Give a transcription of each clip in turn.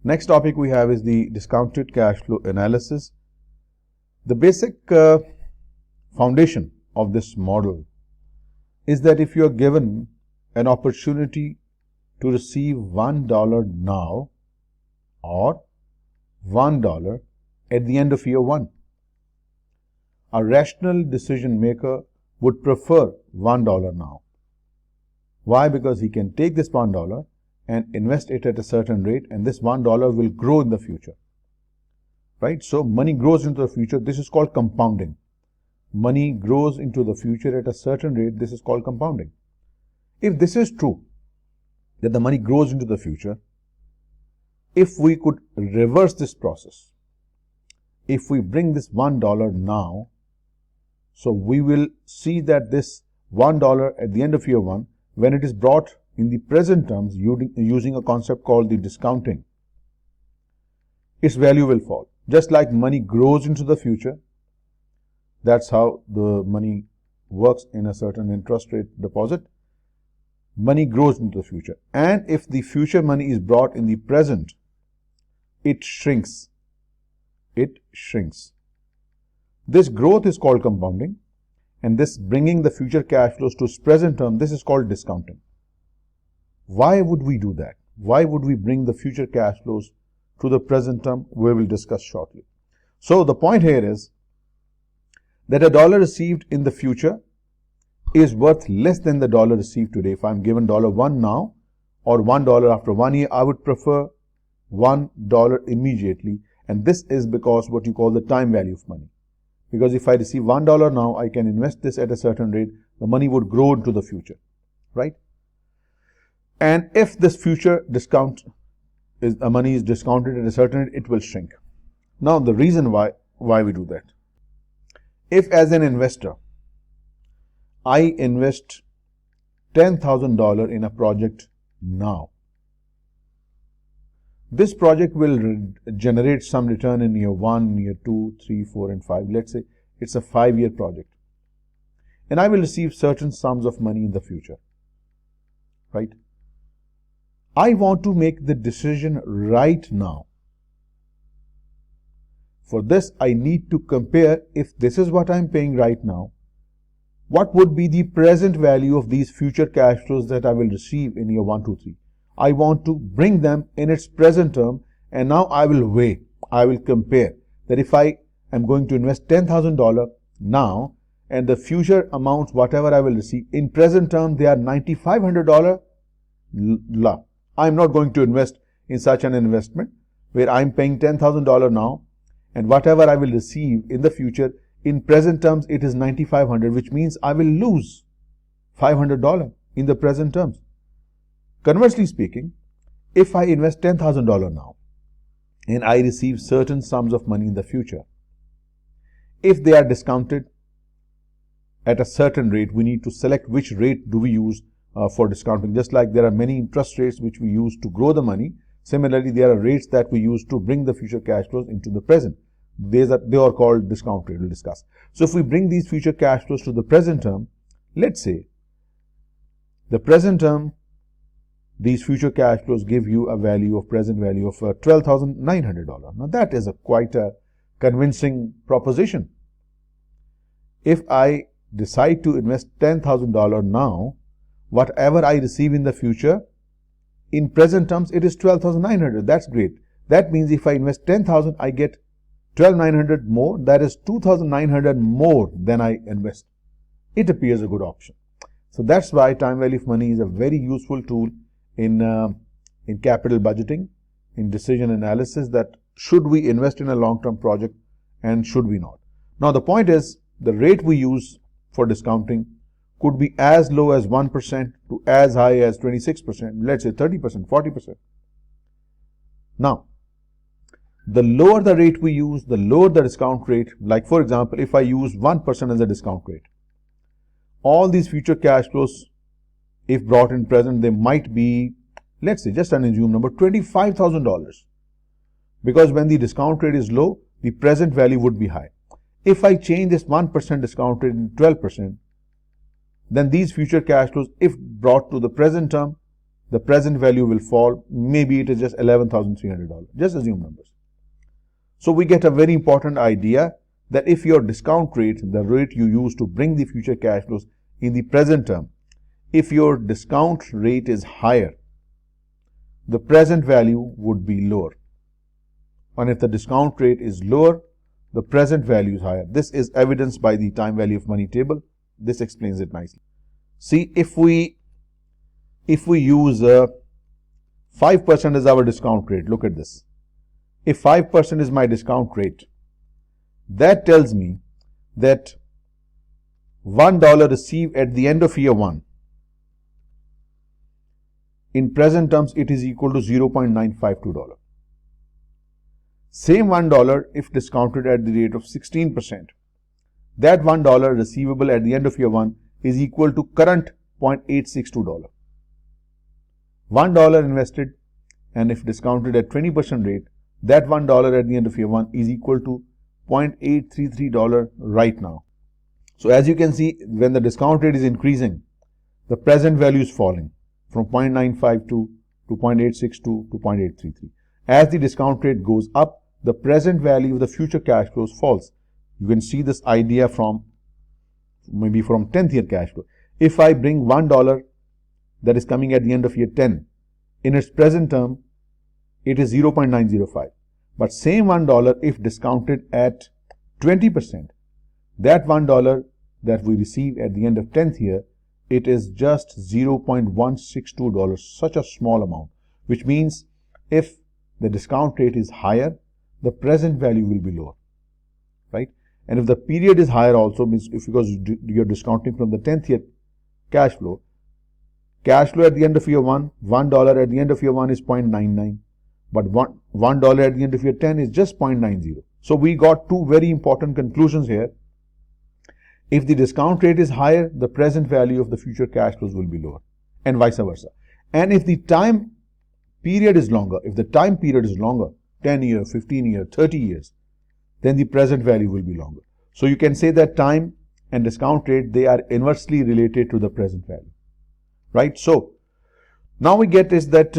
Next topic we have is the discounted cash flow analysis. The basic foundation of this model is that if you are given an opportunity to receive $1 now or $1 at the end of year 1, a rational decision maker would prefer $1 now. Why? Because he can take this $1 and invest it at a certain rate, and this $1 will grow in the future. Right? So money grows into the future. This is called compounding. Money grows into the future at a certain rate. This is called compounding. If this is true, that the money grows into the future, if we could reverse this process, if we bring this $1 now, so we will see that this $1 at the end of year 1, when it is brought in the present terms using a concept called the discounting, its value will fall. Just like money grows into the future, that's how the money works in a certain interest rate deposit. Money grows into the future. And if the future money is brought in the present, it shrinks. It shrinks. This growth is called compounding, and this bringing the future cash flows to its present term, this is called discounting. Why would we do that? Why would we bring the future cash flows to the present term? We will discuss shortly. So the point here is that a dollar received in the future is worth less than the dollar received today. If I'm given $1 now or $1 after 1 year, I would prefer $1 immediately. And this is because what you call the time value of money. Because if I receive $1 now, I can invest this at a certain rate. The money would grow into the future, right? And if this future money is discounted at a certain rate, it will shrink. Now, the reason why we do that. If as an investor, I invest $10,000 in a project now, this project will generate some return in year 1, year 2, 3, 4, and 5. Let's say it's a 5-year project. And I will receive certain sums of money in the future. Right? I want to make the decision right now. For this, I need to compare if this is what I'm paying right now, what would be the present value of these future cash flows that I will receive in year 1, 2, 3. I want to bring them in its present term, and now I will weigh, I will compare that if I am going to invest $10,000 now and the future amounts, whatever I will receive, in present term they are $9,500, I'm not going to invest in such an investment where I'm paying $10,000 now and whatever I will receive in the future, in present terms it is $9,500, which means I will lose $500 in the present terms. Conversely speaking, if I invest $10,000 now and I receive certain sums of money in the future, if they are discounted at a certain rate, we need to select which rate do we use for discounting. Just like there are many interest rates which we use to grow the money, similarly there are rates that we use to bring the future cash flows into the present. They are called discount rate. We'll discuss. So if we bring these future cash flows to the present term, let's say the present term, these future cash flows give you a value of present value of $12,900. Now that is quite a convincing proposition. If I decide to invest $10,000 now, whatever I receive in the future, in present terms it is $12,900. That's great. That means if I invest $10,000, I get $12,900 more. That is $2,900 more than I invest. It appears a good option. So that's why time value of money is a very useful tool in capital budgeting, in decision analysis, that should we invest in a long-term project and should we not. Now the point is, the rate we use for discounting could be as low as 1% to as high as 26%, let's say 30%, 40%. Now, the lower the rate we use, the lower the discount rate. Like for example, if I use 1% as a discount rate, all these future cash flows, if brought in present, they might be, let's say, just an assume number, $25,000. Because when the discount rate is low, the present value would be high. If I change this 1% discount rate into 12%, then these future cash flows, if brought to the present term, the present value will fall. Maybe it is just $11,300. Just assume numbers. So we get a very important idea that if your discount rate, the rate you use to bring the future cash flows in the present term, if your discount rate is higher, the present value would be lower. And if the discount rate is lower, the present value is higher. This is evidenced by the time value of money table. This explains it nicely. See, if we use 5% as our discount rate, look at this. If 5% is my discount rate, that tells me that $1 received at the end of year 1, in present terms, it is equal to $0.952. Same $1 if discounted at the rate of 16%. That $1 receivable at the end of year 1 is equal to current $0.862. $1 invested, and if discounted at 20% rate, that $1 at the end of year 1 is equal to $0.833 right now. So as you can see, when the discount rate is increasing, the present value is falling from 0.952 to 0.862 to 0.833. As the discount rate goes up, the present value of the future cash flows falls. You can see this idea from maybe from 10th year cash flow. If I bring $1 that is coming at the end of year 10, in its present term, it is 0.905. But same $1 if discounted at 20%, that $1 that we receive at the end of 10th year, it is just $0.162, such a small amount, which means if the discount rate is higher, the present value will be lower, right? And if the period is higher also, means because you're discounting from the 10th year cash flow at the end of year 1, $1 at the end of year 1 is 0.99, but $1 at the end of year 10 is just 0.90. So we got two very important conclusions here. If the discount rate is higher, the present value of the future cash flows will be lower, and vice versa. And if the time period is longer, 10 years, 15 years, 30 years, then the present value will be longer. So you can say that time and discount rate, they are inversely related to the present value, right? So now we get is that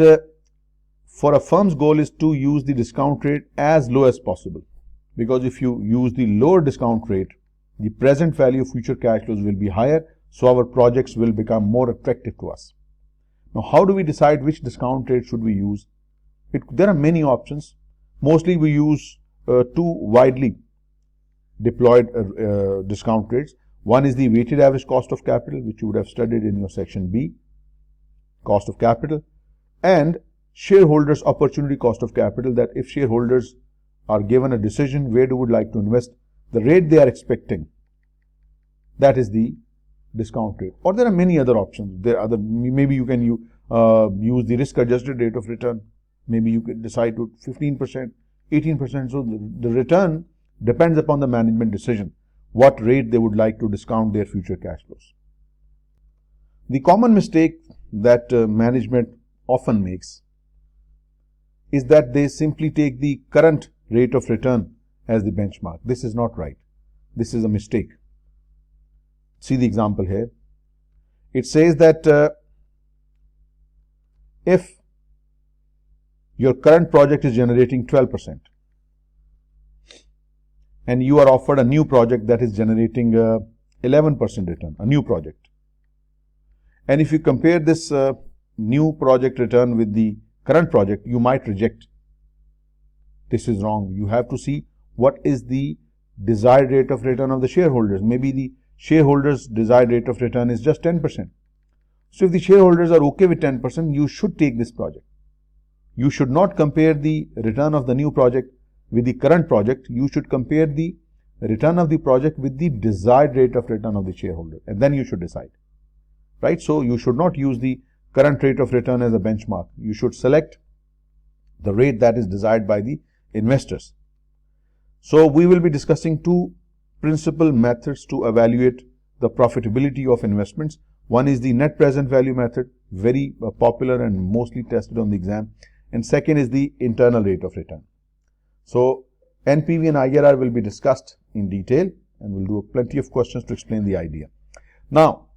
for a firm's goal is to use the discount rate as low as possible, because if you use the lower discount rate, the present value of future cash flows will be higher, so our projects will become more attractive to us. Now, how do we decide which discount rate should we use? There are many options. Mostly we use two widely deployed discount rates. One is the weighted average cost of capital, which you would have studied in your section B, cost of capital, and shareholders' opportunity cost of capital, that if shareholders are given a decision where they would like to invest, the rate they are expecting, that is the discount rate. Or there are many other options. Maybe you can use the risk-adjusted rate of return. Maybe you could decide to 15%, 18%. So the return depends upon the management decision, what rate they would like to discount their future cash flows. The common mistake that management often makes is that they simply take the current rate of return as the benchmark. This is not right. This is a mistake. See the example here. It says that if your current project is generating 12% and you are offered a new project that is generating 11% return, a new project. And if you compare this new project return with the current project, you might reject. This is wrong. You have to see what is the desired rate of return of the shareholders. Maybe the shareholders' desired rate of return is just 10%. So if the shareholders are okay with 10%, you should take this project. You should not compare the return of the new project with the current project. You should compare the return of the project with the desired rate of return of the shareholder, and then you should decide, right? So you should not use the current rate of return as a benchmark. You should select the rate that is desired by the investors. So we will be discussing two principal methods to evaluate the profitability of investments. One is the net present value method, very popular and mostly tested on the exam. And second is the internal rate of return. So NPV and IRR will be discussed in detail, and we'll do plenty of questions to explain the idea. Now,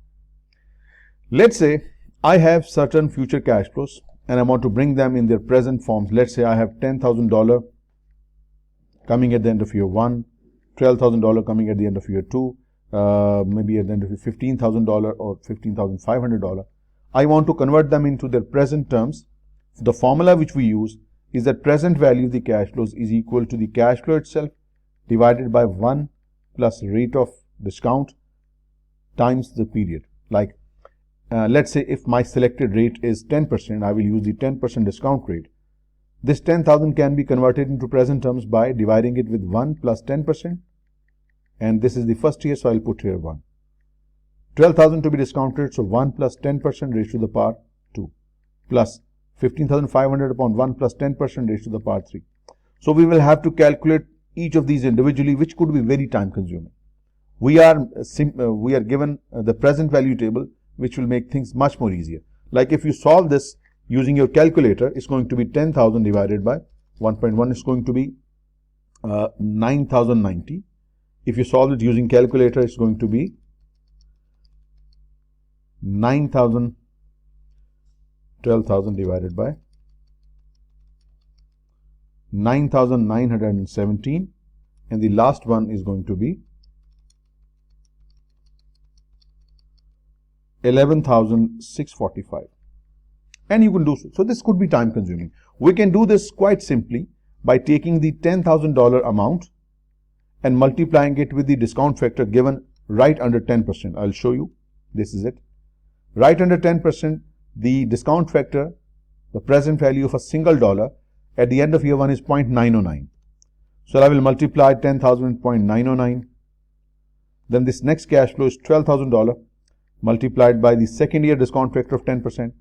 let's say I have certain future cash flows and I want to bring them in their present forms. Let's say I have $10,000 coming at the end of year 1, $12,000 coming at the end of year 2, maybe at the end of year $15,000 or $15,500. I want to convert them into their present terms. The formula which we use is that present value of the cash flows is equal to the cash flow itself divided by 1 plus rate of discount times the period. Like let's say if my selected rate is 10%, I will use the 10% discount rate. This 10,000 can be converted into present terms by dividing it with 1 plus 10%. And this is the first year, so I'll put here 1. 12,000 to be discounted, so 1 plus 10% raised to the power 2 plus 15,500 upon 1 plus 10% raised to the power 3. So we will have to calculate each of these individually, which could be very time consuming. We are given the present value table, which will make things much more easier. Like if you solve this using your calculator, it's going to be 10,000 divided by 1.1 is going to be 9,090. If you solve it using calculator, it's going to be 12,000 divided by 9,917, and the last one is going to be 11,645. And you can do so. So this could be time consuming. We can do this quite simply by taking the $10,000 amount and multiplying it with the discount factor given right under 10%. I'll show you. This is it. Right under 10%, the discount factor, the present value of a single dollar at the end of year 1 is 0.909. So I will multiply 10,000 with 0.909. Then this next cash flow is $12,000 multiplied by the second year discount factor of 10%.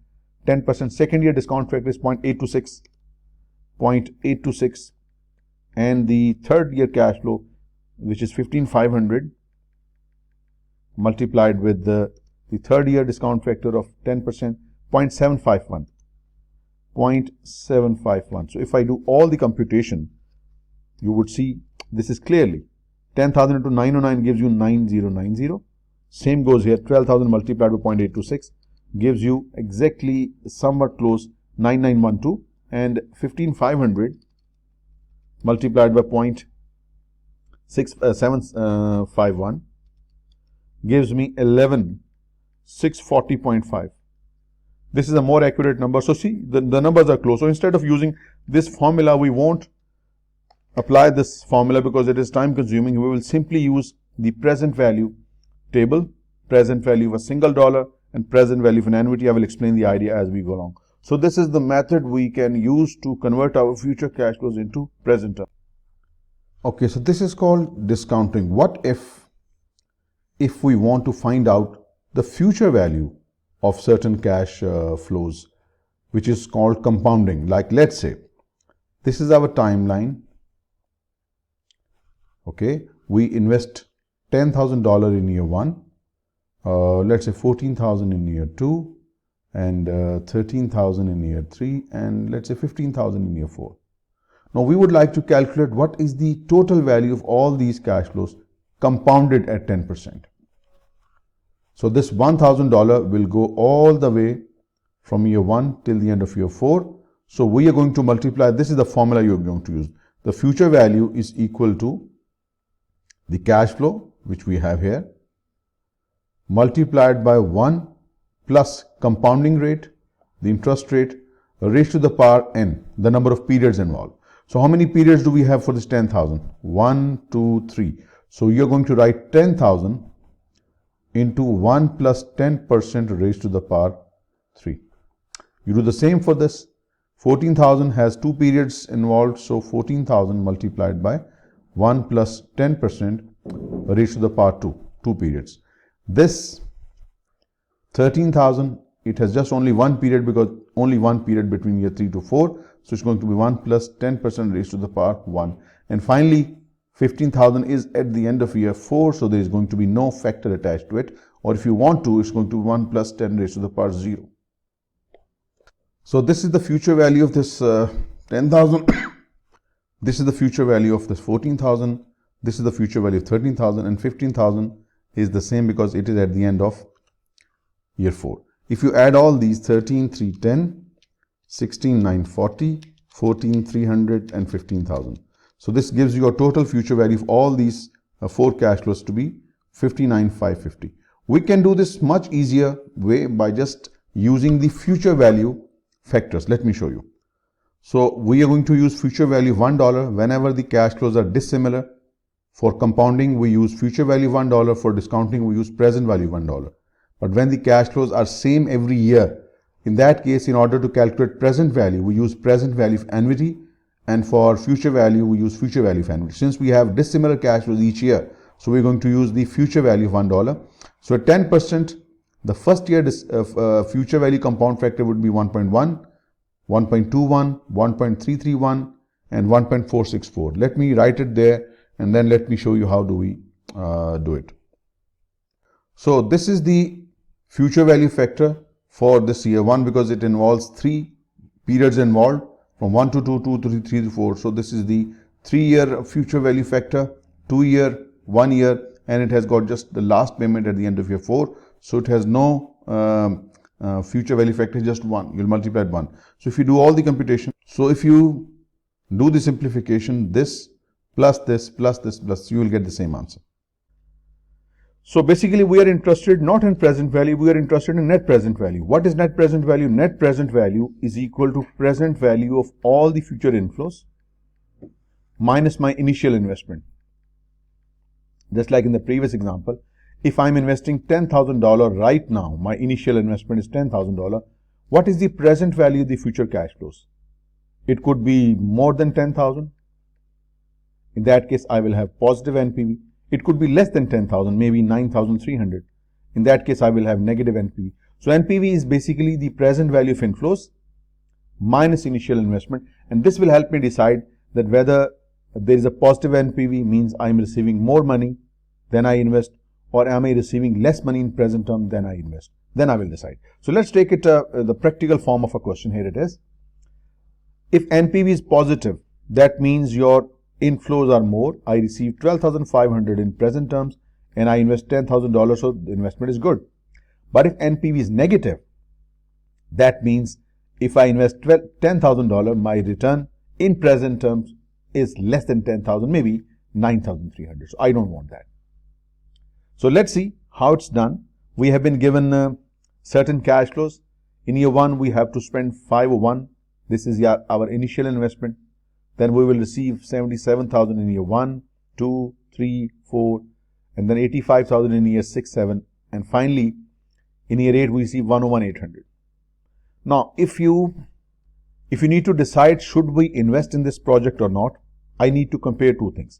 10% second year discount factor is 0.826. And the third year cash flow, which is 15,500 multiplied with the third year discount factor of 10%, 0.751. 0.751. So if I do all the computation, you would see this is clearly 10,000 into 909 gives you 9090. Same goes here, 12,000 multiplied by 0.826 gives you exactly somewhat close 9912, and 15,500 multiplied by 0.6751 gives me 11,640.5. This is a more accurate number. So see, the numbers are close. So instead of using this formula, we won't apply this formula because it is time consuming. We will simply use the present value table, present value of a single dollar and present value of an annuity. I will explain the idea as we go along. So this is the method we can use to convert our future cash flows into present terms. Okay, so this is called discounting. What if we want to find out the future value of certain cash flows, which is called compounding? Like let's say this is our timeline. Okay, we invest $10,000 in year 1, let's say 14,000 in year 2, and 13,000 in year 3, and let's say 15,000 in year 4. Now we would like to calculate what is the total value of all these cash flows compounded at 10%. So this $1,000 will go all the way from year 1 till the end of year 4. So we are going to multiply, this is the formula you are going to use. The future value is equal to the cash flow, which we have here, multiplied by 1 plus compounding rate, the interest rate, raised to the power n, the number of periods involved. So how many periods do we have for this 10,000? 1, 2, 3. So you're going to write 10,000 into 1 plus 10% raised to the power 3. You do the same for this. 14,000 has 2 periods involved, so 14,000 multiplied by 1 plus 10% raised to the power 2 periods. This 13,000, it has just only 1 period because only 1 period between year 3 to 4. So it's going to be 1 plus 10% raised to the power 1. And finally, 15,000 is at the end of year 4, so there is going to be no factor attached to it. Or if you want to, it's going to be 1 plus 10 raised to the power 0. So this is the future value of this 10,000. This is the future value of this 14,000. This is the future value of 13,000, and 15,000 is the same because it is at the end of year 4. If you add all these 13,310, 16,940, 14,300 and 15,000. So this gives you a total future value of all these four cash flows to be 59,550. We can do this much easier way by just using the future value factors. Let me show you. So we are going to use future value $1 whenever the cash flows are dissimilar. For compounding, we use future value $1. For discounting, we use present value $1. But when the cash flows are same every year, in that case, in order to calculate present value, we use present value of annuity, and for future value, we use future value of annuity. Since we have dissimilar cash flows each year, so we're going to use the future value of $1. So at 10%, the first year future value compound factor would be 1.1, 1.21, 1.331, and 1.464. Let me write it there, and then let me show you how do we do it. So this is the future value factor for this year 1, because it involves 3 periods involved from 1 to 2, 2 to 3, 3 to 4. So this is the 3-year future value factor, 2-year, 1 year, and it has got just the last payment at the end of year 4. So it has no future value factor, just 1. You'll multiply it 1. So if you do all the computation, so if you do the simplification, this plus this plus this plus, you will get the same answer. So basically we are interested not in present value, we are interested in net present value. What is net present value? Net present value is equal to present value of all the future inflows minus my initial investment. Just like in the previous example, if I'm investing $10,000 right now, my initial investment is $10,000. What is the present value of the future cash flows? It could be more than 10,000. In that case, I will have positive NPV. It could be less than 10,000, maybe 9,300. In that case, I will have negative NPV. So NPV is basically the present value of inflows minus initial investment, and this will help me decide that whether there is a positive NPV, means I am receiving more money than I invest, or am I receiving less money in present term than I invest. Then I will decide. So let's take it the practical form of a question. Here it is. If NPV is positive, that means your inflows are more. I receive 12,500 in present terms and I invest $10,000, so the investment is good. But if NPV is negative, that means if I invest $10,000, my return in present terms is less than 10,000, maybe 9,300. So I don't want that. So let's see how it's done. We have been given certain cash flows. In year 1, we have to spend 501. This is our initial investment. Then we will receive 77,000 in year 1, 2, 3, 4, and then 85,000 in year 6, 7, and finally in year 8 we receive 101,800. Now if you need to decide should we invest in this project or not, I need to compare two things.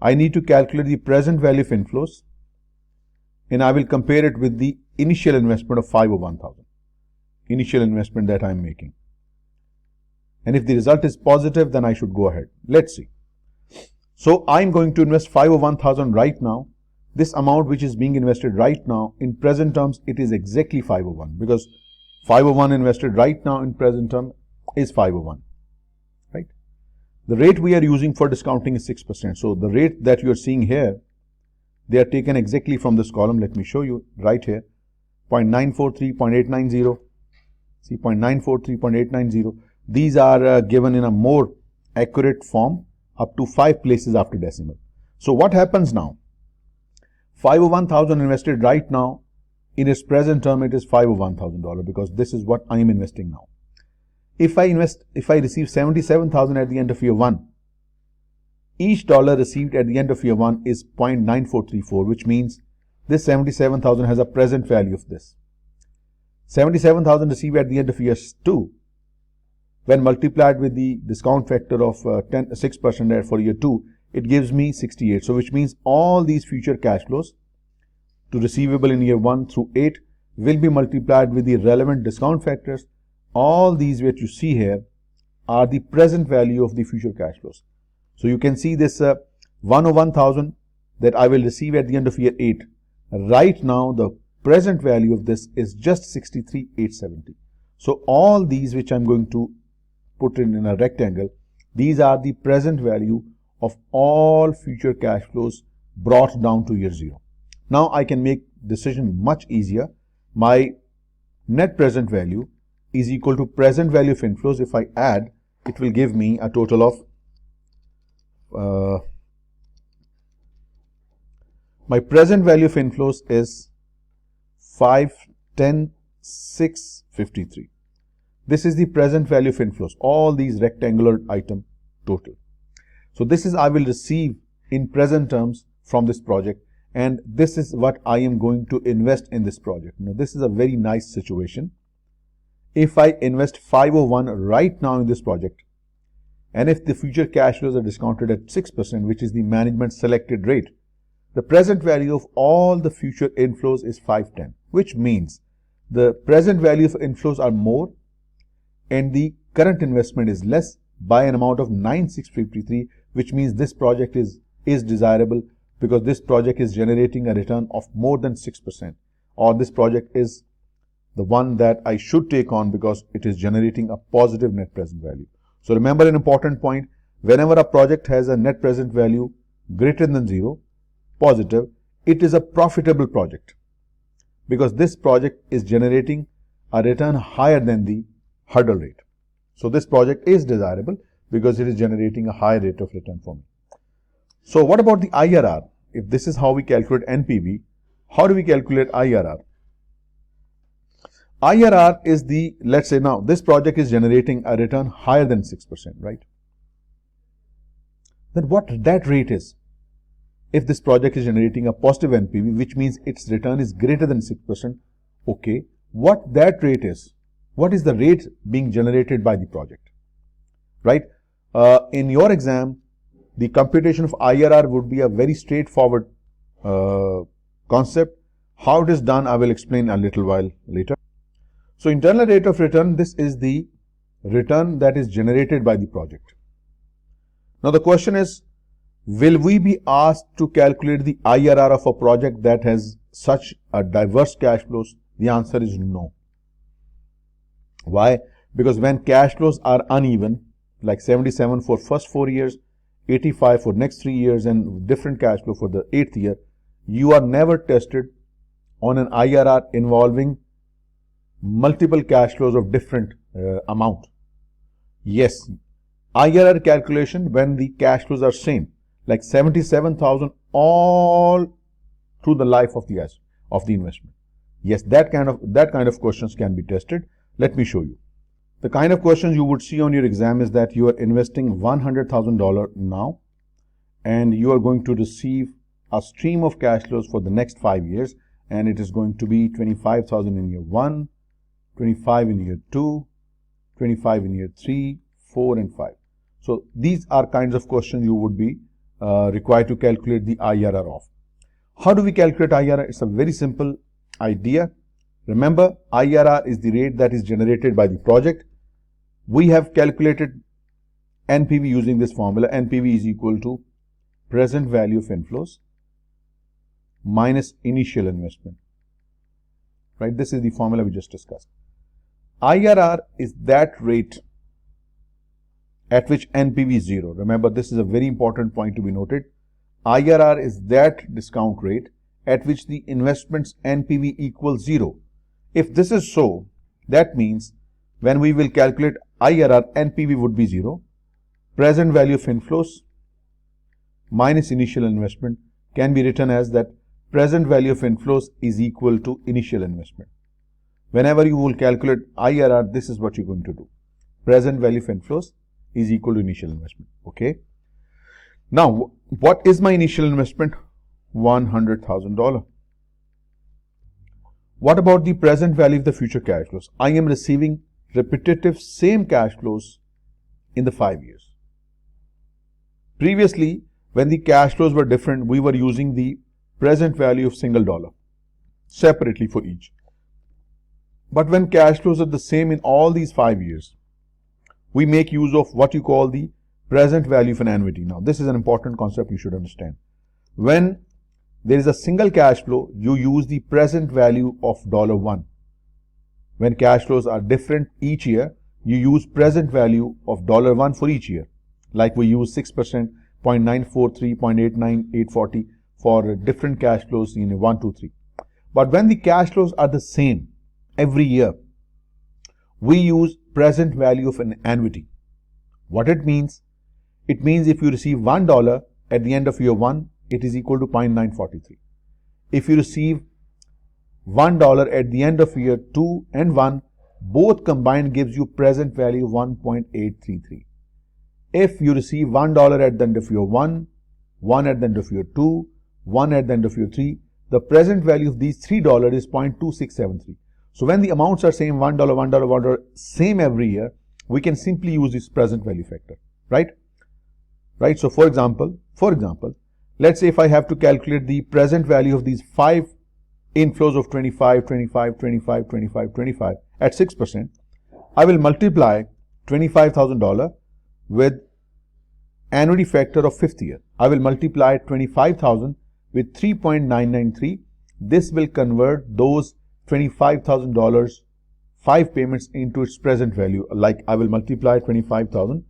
I need to calculate the present value of inflows, and I will compare it with the initial investment of 501,000, initial investment that I am making. And if the result is positive, then I should go ahead. Let's see. So I'm going to invest 501,000 right now. This amount which is being invested right now, in present terms, it is exactly 501, because 501 invested right now in present term is 501, right? The rate we are using for discounting is 6%. So the rate that you are seeing here, they are taken exactly from this column. Let me show you right here. 0.943, 0.890. See, 0.943, 0.890. These are given in a more accurate form up to 5 places after decimal. So what happens now? 501,000 invested right now, in its present term it is $501,000, because this is what I am investing now. If I receive 77,000 at the end of year 1, each dollar received at the end of year 1 is 0.9434, which means this 77,000 has a present value of this. 77,000 received at the end of year 2, when multiplied with the discount factor of 6% for year 2, it gives me 68. So which means all these future cash flows to receivable in year 1 through 8 will be multiplied with the relevant discount factors. All these which you see here are the present value of the future cash flows. So you can see this 101,000 that I will receive at the end of year 8. Right now the present value of this is just 63,870. So all these which I'm going to put in a rectangle, these are the present value of all future cash flows brought down to year 0. Now I can make decision much easier. My net present value is equal to present value of inflows. If I add, it will give me a total of my present value of inflows is 510,653. This is the present value of inflows, all these rectangular item total. So this is I will receive in present terms from this project, and this is what I am going to invest in this project. Now this is a very nice situation. If I invest 501 right now in this project, and if the future cash flows are discounted at 6%, which is the management selected rate, the present value of all the future inflows is 510, which means the present value of inflows are more and the current investment is less by an amount of 9,653, which means this project is desirable because this project is generating a return of more than 6%, or this project is the one that I should take on because it is generating a positive net present value. So remember an important point: whenever a project has a net present value greater than 0, positive, it is a profitable project because this project is generating a return higher than the hurdle rate. So this project is desirable because it is generating a high rate of return for me. So what about the IRR? If this is how we calculate NPV, how do we calculate IRR? IRR is the, let's say now this project is generating a return higher than 6%, right? Then what that rate is? If this project is generating a positive NPV, which means its return is greater than 6%, okay, what that rate is? What is the rate being generated by the project, right? In your exam, the computation of IRR would be a very straightforward concept. How it is done, I will explain a little while later. So internal rate of return, this is the return that is generated by the project. Now the question is, will we be asked to calculate the IRR of a project that has such a diverse cash flows? The answer is no. Why? Because when cash flows are uneven, like 77 for first 4 years, 85 for next 3 years, and different cash flow for the 8th year, you are never tested on an IRR involving multiple cash flows of different amount. Yes, IRR calculation when the cash flows are same, like 77,000 all through the life of the investment. Yes, that kind of questions can be tested. Let me show you. The kind of questions you would see on your exam is that you are investing $100,000 now, and you are going to receive a stream of cash flows for the next 5 years, and it is going to be 25,000 in year 1, 25 in year 2, 25 in year 3, 4 and 5. So these are kinds of questions you would be required to calculate the IRR of. How do we calculate IRR? It's a very simple idea. Remember, IRR is the rate that is generated by the project. We have calculated NPV using this formula. NPV is equal to present value of inflows minus initial investment. Right? This is the formula we just discussed. IRR is that rate at which NPV is 0. Remember, this is a very important point to be noted. IRR is that discount rate at which the investment's NPV equals 0. If this is so, that means when we will calculate IRR, NPV would be 0. Present value of inflows minus initial investment can be written as that present value of inflows is equal to initial investment. Whenever you will calculate IRR, this is what you're going to do. Present value of inflows is equal to initial investment. Okay. Now, what is my initial investment? $100,000. What about the present value of the future cash flows? I am receiving repetitive same cash flows in the 5 years. Previously, when the cash flows were different, we were using the present value of single dollar separately for each. But when cash flows are the same in all these 5 years, we make use of what you call the present value of an annuity. Now, this is an important concept you should understand. When there is a single cash flow, you use the present value of $1. When cash flows are different each year, you use present value of $1 for each year. Like we use 6%, 0.943, 0.89, 840 for different cash flows in 1, 2, 3. But when the cash flows are the same every year, we use present value of an annuity. What it means? It means if you receive $1 at the end of year 1, it is equal to 0.943. If you receive $1 at the end of year 2 and 1, both combined gives you present value of 1.833. If you receive $1 at the end of year 1, 1 at the end of year 2, 1 at the end of year 3, the present value of these $3 is 0.2673. So when the amounts are same, $1, $1, $1, same every year, we can simply use this present value factor, right? Right. So for example, let's say if I have to calculate the present value of these 5 inflows of 25, 25, 25, 25, 25 at 6%, I will multiply $25,000 with annuity factor of 5th year. I will multiply 25,000 with 3.993. This will convert those $25,000 5 payments into its present value. Like I will multiply 25,000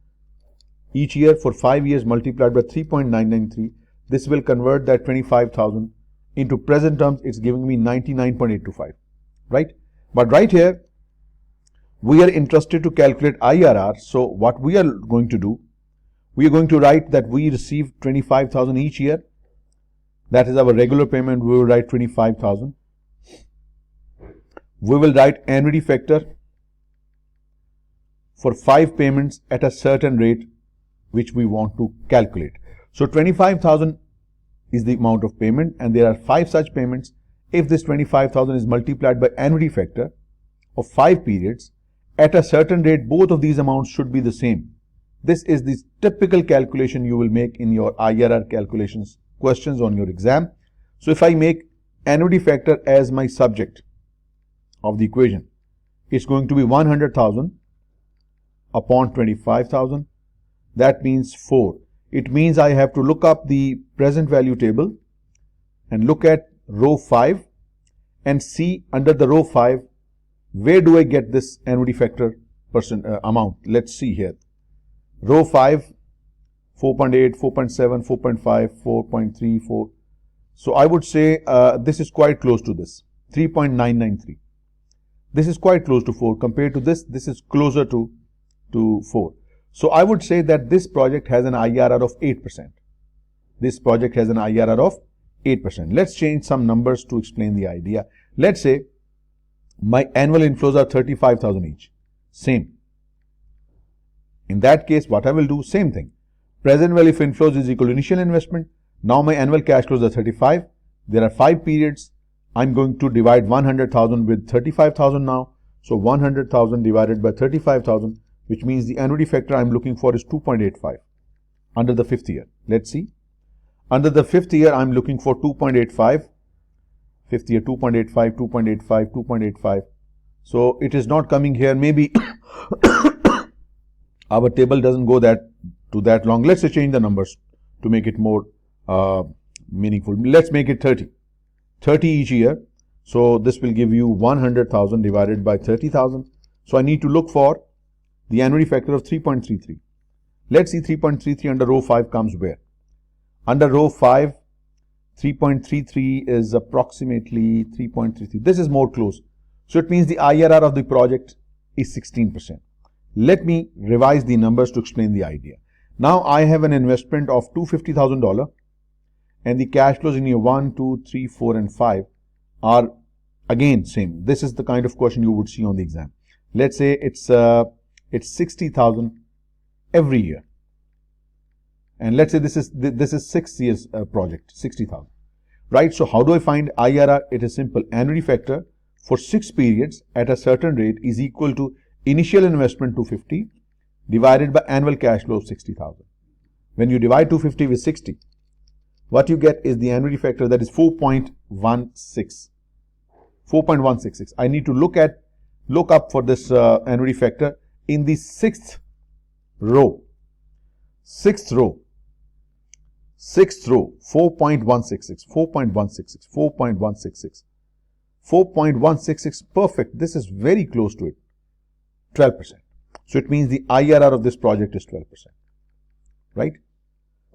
each year for 5 years multiplied by 3.993. This will convert that 25,000 into present terms. It's giving me 99.825, right? But right here, we are interested to calculate IRR. So what we are going to do, we are going to write that we receive 25,000 each year. That is our regular payment. We will write 25,000. We will write annuity factor for 5 payments at a certain rate which we want to calculate. So 25,000 is the amount of payment and there are 5 such payments. If this 25,000 is multiplied by annuity factor of 5 periods at a certain rate, both of these amounts should be the same. This is the typical calculation you will make in your IRR calculations questions on your exam. So if I make annuity factor as my subject of the equation, it's going to be 100,000 upon 25,000. That means 4. It means I have to look up the present value table and look at row 5 and see under the row 5 where do I get this annuity factor amount. Let's see here. Row 5, 4.8, 4.7, 4.5, 4.3, 4. So I would say this is quite close to this, 3.993. This is quite close to 4. Compared to this is closer to 4. So I would say that this project has an IRR of 8%. This project has an IRR of 8%. Let's change some numbers to explain the idea. Let's say my annual inflows are 35,000 each. Same. In that case, what I will do, same thing. Present value of inflows is equal to initial investment. Now my annual cash flows are 35. There are 5 periods. I'm going to divide 100,000 with 35,000 now. So 100,000 divided by 35,000, which means the annuity factor I'm looking for is 2.85 under the 5th year. Let's see. Under the 5th year, I'm looking for 2.85. 5th year, 2.85, 2.85, 2.85. So it is not coming here. Maybe our table doesn't go that long. Let's change the numbers to make it more meaningful. Let's make it 30. 30 each year. So this will give you 100,000 divided by 30,000. So I need to look for the annuity factor of 3.33. Let's see 3.33 under row 5 comes where? Under row 5, 3.33 is approximately 3.33. This is more close. So it means the IRR of the project is 16%. Let me revise the numbers to explain the idea. Now I have an investment of $250,000 and the cash flows in year 1, 2, 3, 4 and 5 are again same. This is the kind of question you would see on the exam. Let's say it's 60,000 every year. And let's say this is 6 years project, 60,000. Right? So how do I find IRR? It is simple. Annuity factor for 6 periods at a certain rate is equal to initial investment 250 divided by annual cash flow of 60,000. When you divide 250 with 60, what you get is the annuity factor, that is 4.16. 4.166. I need to look up for this annuity factor in the 6th row. 6th row, 4.166, 4.166, 4.166, 4.166, perfect. This is very close to it, 12%. So it means the IRR of this project is 12%, right?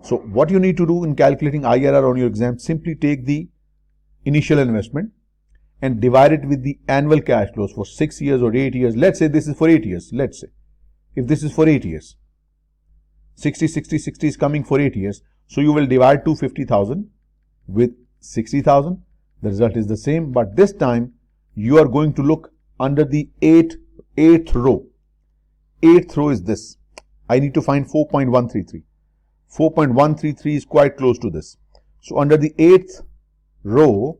So what you need to do in calculating IRR on your exam, simply take the initial investment and divide it with the annual cash flows for 6 years or 8 years. Let's say this is for 8 years. Let's say if this is for 8 years, 60, 60, 60 is coming for 8 years. So you will divide 250,000 with 60,000. The result is the same, but this time you are going to look under the eighth row. Eighth row is this. I need to find 4.133. 4.133 is quite close to this. So under the eighth row,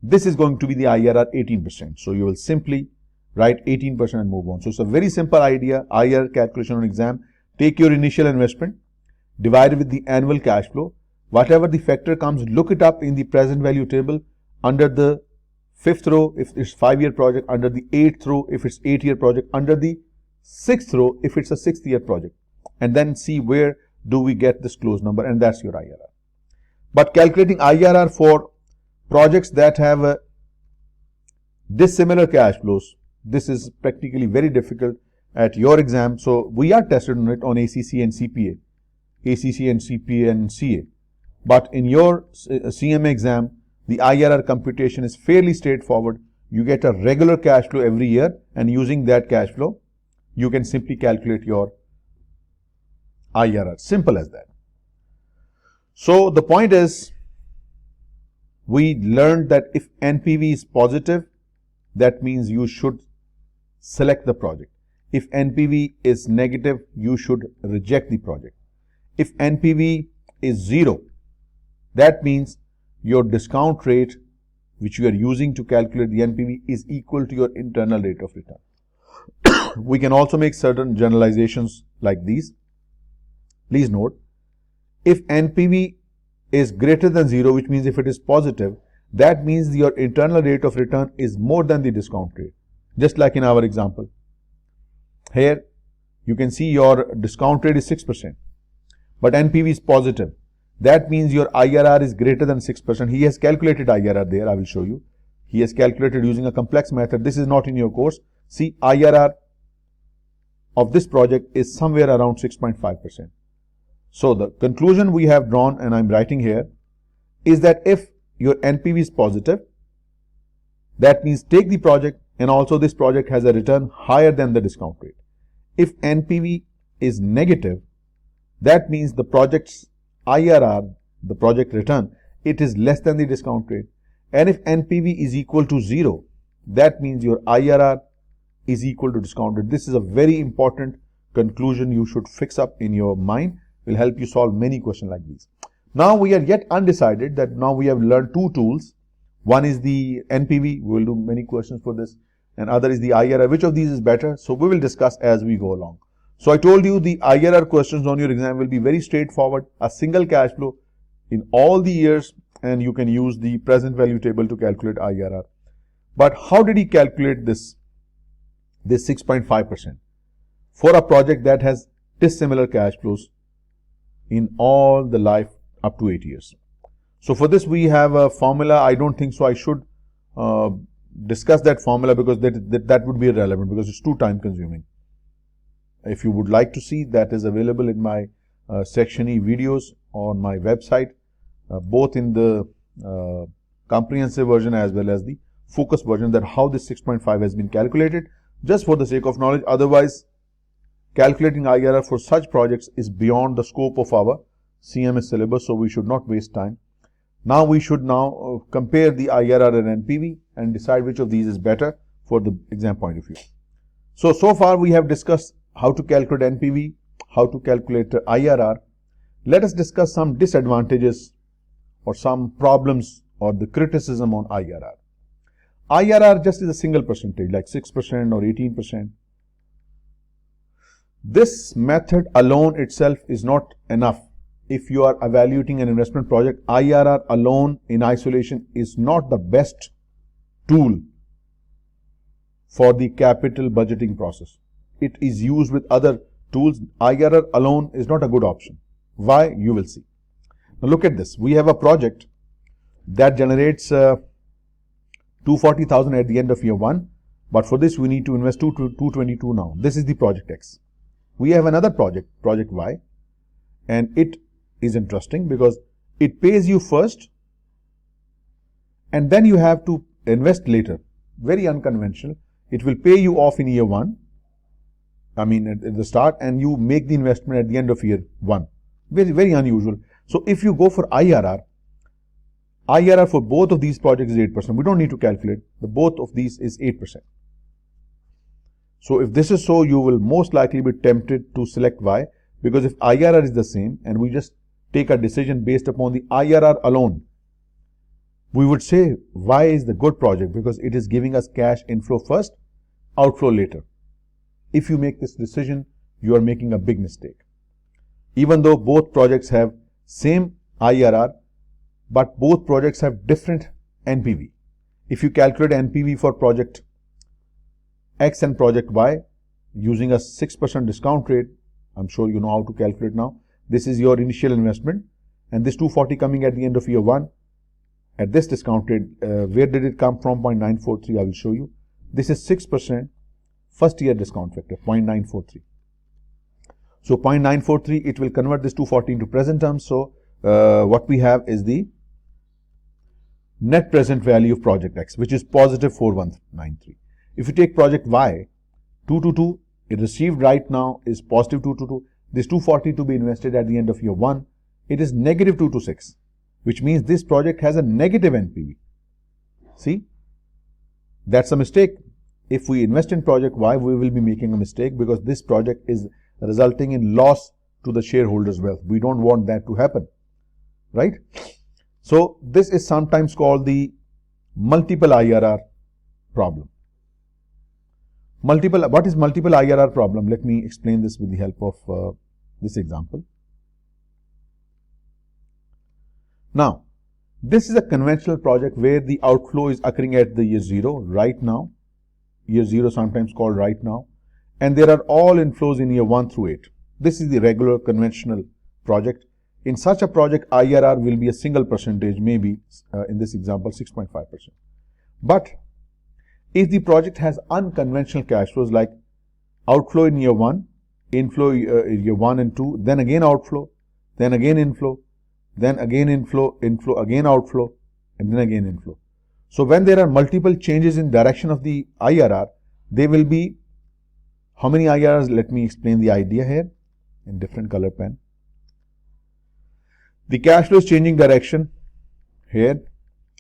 this is going to be the IRR 18%. So you will simply write 18% and move on. So it's a very simple idea. IRR calculation on exam. Take your initial investment, divide it with the annual cash flow. Whatever the factor comes, look it up in the present value table under the 5th row if it's 5-year project, under the 8th row if it's 8-year project, under the 6th row if it's a 6th-year project, and then see where do we get this close number, and that's your IRR. But calculating IRR for projects that have dissimilar cash flows, this is practically very difficult at your exam. So we are tested on it on ACC and CPA, ACC and CPA and CA. But in your CMA exam, the IRR computation is fairly straightforward. You get a regular cash flow every year, and using that cash flow, you can simply calculate your IRR. Simple as that. So the point is, we learned that if NPV is positive, that means you should select the project. If NPV is negative, you should reject the project. If NPV is 0, that means your discount rate, which you are using to calculate the NPV, is equal to your internal rate of return. We can also make certain generalizations like these. Please note, if NPV is greater than 0, which means if it is positive, that means your internal rate of return is more than the discount rate. Just like in our example. Here, you can see your discount rate is 6%, but NPV is positive. That means your IRR is greater than 6%. He has calculated IRR there, I will show you. He has calculated using a complex method. This is not in your course. See, IRR of this project is somewhere around 6.5%. So the conclusion we have drawn, and I'm writing here, is that if your NPV is positive, that means take the project, and also this project has a return higher than the discount rate. If NPV is negative, that means the project's IRR, the project return, it is less than the discount rate. And if NPV is equal to 0, that means your IRR is equal to discount rate. This is a very important conclusion you should fix up in your mind. Will help you solve many questions like these. Now we are yet undecided that now we have learned two tools. One is the NPV, we will do many questions for this, and other is the IRR. Which of these is better? So we will discuss as we go along. So I told you the IRR questions on your exam will be very straightforward, a single cash flow in all the years, and you can use the present value table to calculate IRR. But how did he calculate this 6.5% for a project that has dissimilar cash flows in all the life up to 8 years? So for this we have a formula. I don't think so I should discuss that formula because that would be irrelevant because it's too time consuming. If you would like to see, that is available in my Section E videos on my website, both in the comprehensive version as well as the focus version, that how this 6.5 has been calculated, just for the sake of knowledge. Otherwise, calculating IRR for such projects is beyond the scope of our CMA syllabus, so we should not waste time. Now we should compare the IRR and NPV and decide which of these is better for the exam point of view. So far we have discussed how to calculate NPV, how to calculate IRR. Let us discuss some disadvantages or some problems or the criticism on IRR. IRR just is a single percentage like 6% or 18%. This method alone itself is not enough. If you are evaluating an investment project, IRR alone in isolation is not the best tool for the capital budgeting process. It is used with other tools. IRR alone is not a good option. Why? You will see. Now look at this. We have a project that generates 240,000 at the end of year 1, but for this we need to invest 222 now. This is the project X. We have another project, project Y, and it is interesting because it pays you first and then you have to invest later. Very unconventional. It will pay you off in year 1. I mean at the start, and you make the investment at the end of year 1. Very, very unusual. So if you go for IRR for both of these projects is 8%. We don't need to calculate. The both of these is 8%. So if this is so, you will most likely be tempted to select Y, because if IRR is the same and we just take a decision based upon the IRR alone, we would say Y is the good project because it is giving us cash inflow first, outflow later. If you make this decision, you are making a big mistake. Even though both projects have same IRR, but both projects have different NPV. If you calculate NPV for project X and project Y using a 6% discount rate, I'm sure you know how to calculate now. This is your initial investment, and this 240 coming at the end of year 1 at this discount rate. Where did it come from? 0.943. I will show you. This is 6% first year discount factor, 0.943. So 0.943, it will convert this 240 into present terms. So what we have is the net present value of project X, which is positive 4193. If you take project Y, 222, it received right now is positive 222. This 240 to be invested at the end of year 1, it is negative 226, which means this project has a negative NPV. See, that's a mistake. If we invest in project Y, we will be making a mistake because this project is resulting in loss to the shareholders' wealth. We don't want that to happen, right? So this is sometimes called the multiple IRR problem. What is multiple IRR problem? Let me explain this with the help of this example. Now, this is a conventional project where the outflow is occurring at the year 0 right now. Year 0 sometimes called right now. And there are all inflows in year 1 through 8. This is the regular conventional project. In such a project, IRR will be a single percentage, maybe in this example 6.5%. But if the project has unconventional cash flows like outflow in year 1, inflow year 1 and 2, then again outflow, then again inflow, then again inflow, again outflow, and then again inflow. So when there are multiple changes in direction of the IRR, they will be how many IRRs? Let me explain the idea here in different color pen. The cash flow is changing direction here,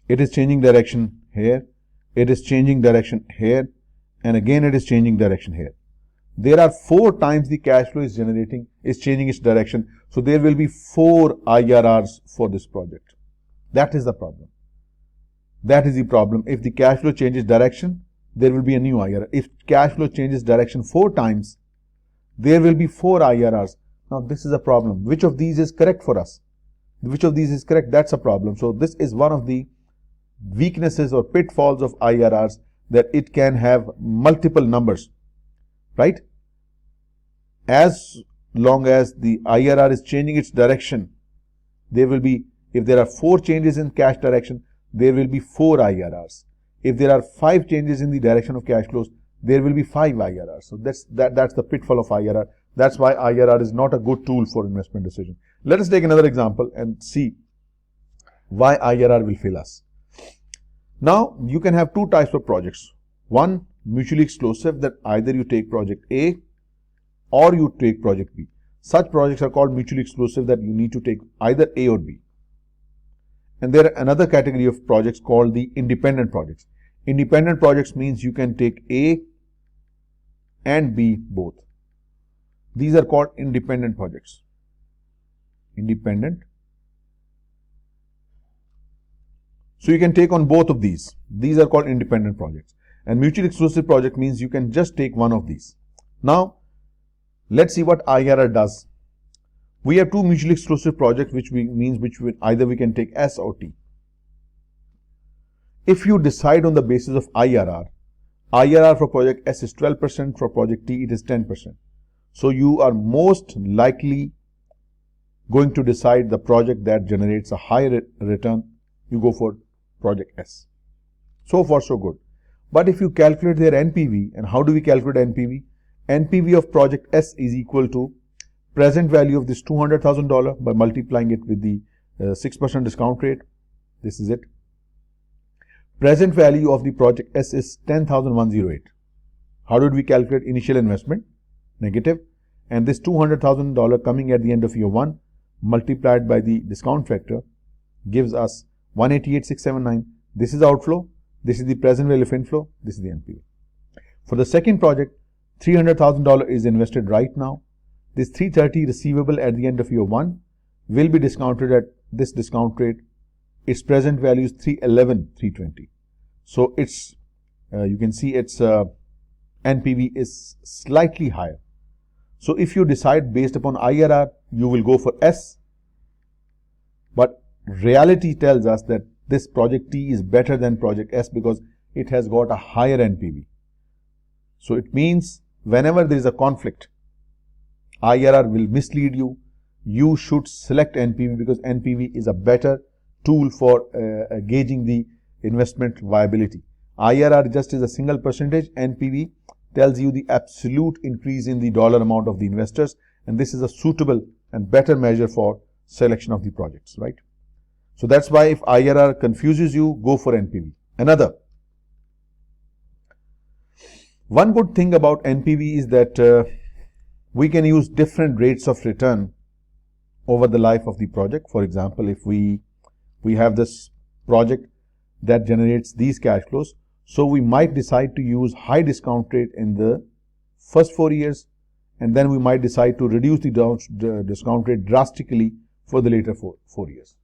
it is changing direction here, it is changing direction here, and again it is changing direction here. There are 4 times the cash flow is changing its direction. So there will be 4 IRRs for this project. That is the problem. That is the problem. If the cash flow changes direction, there will be a new IRR. If cash flow changes direction 4 times, there will be 4 IRRs. Now this is a problem. Which of these is correct for us? Which of these is correct? That's a problem. So this is one of the weaknesses or pitfalls of IRRs, that it can have multiple numbers, right? As long as the IRR is changing its direction, there will be, if there are 4 changes in cash direction, there will be 4 IRRs. If there are 5 changes in the direction of cash flows, there will be 5 IRRs. So that's the pitfall of IRR. That's why IRR is not a good tool for investment decision. Let us take another example and see why IRR will fail us. Now, you can have 2 types of projects. One, mutually exclusive, that either you take project A or you take project B. Such projects are called mutually exclusive, that you need to take either A or B. And there are another category of projects called the independent projects. Independent projects means you can take A and B both. These are called independent projects. Independent. So you can take on both of these. These are called independent projects. And mutually exclusive project means you can just take one of these. Now, let's see what IRR does. We have 2 mutually exclusive projects, which either we can take S or T. If you decide on the basis of IRR for project S is 12%, for project T it is 10%. So you are most likely going to decide the project that generates a higher return. You go for project S. So far so good. But if you calculate their NPV, and how do we calculate NPV? NPV of project S is equal to present value of this $200,000 by multiplying it with the 6% discount rate. This is it. present value of the project S is 10,108. How did we calculate initial investment? Negative. And this $200,000 coming at the end of year 1 multiplied by the discount factor gives us 188,679. This is outflow. This is the present value of inflow. This is the NPV. For the second project, $300,000 is invested right now. This 330 receivable at the end of year 1 will be discounted at this discount rate. Its present value is 311,320. So it's you can see its NPV is slightly higher. So if you decide based upon IRR, you will go for S. But reality tells us that this project T is better than project S because it has got a higher NPV. So it means whenever there is a conflict, IRR will mislead you. You should select NPV because NPV is a better tool for gauging the investment viability. IRR just is a single percentage. NPV tells you the absolute increase in the dollar amount of the investors, and this is a suitable and better measure for selection of the projects, right? So that's why if IRR confuses you, go for NPV. Another one good thing about NPV is that we can use different rates of return over the life of the project. For example, if we have this project that generates these cash flows, so we might decide to use high discount rate in the first 4 years, and then we might decide to reduce the discount rate drastically for the later four years.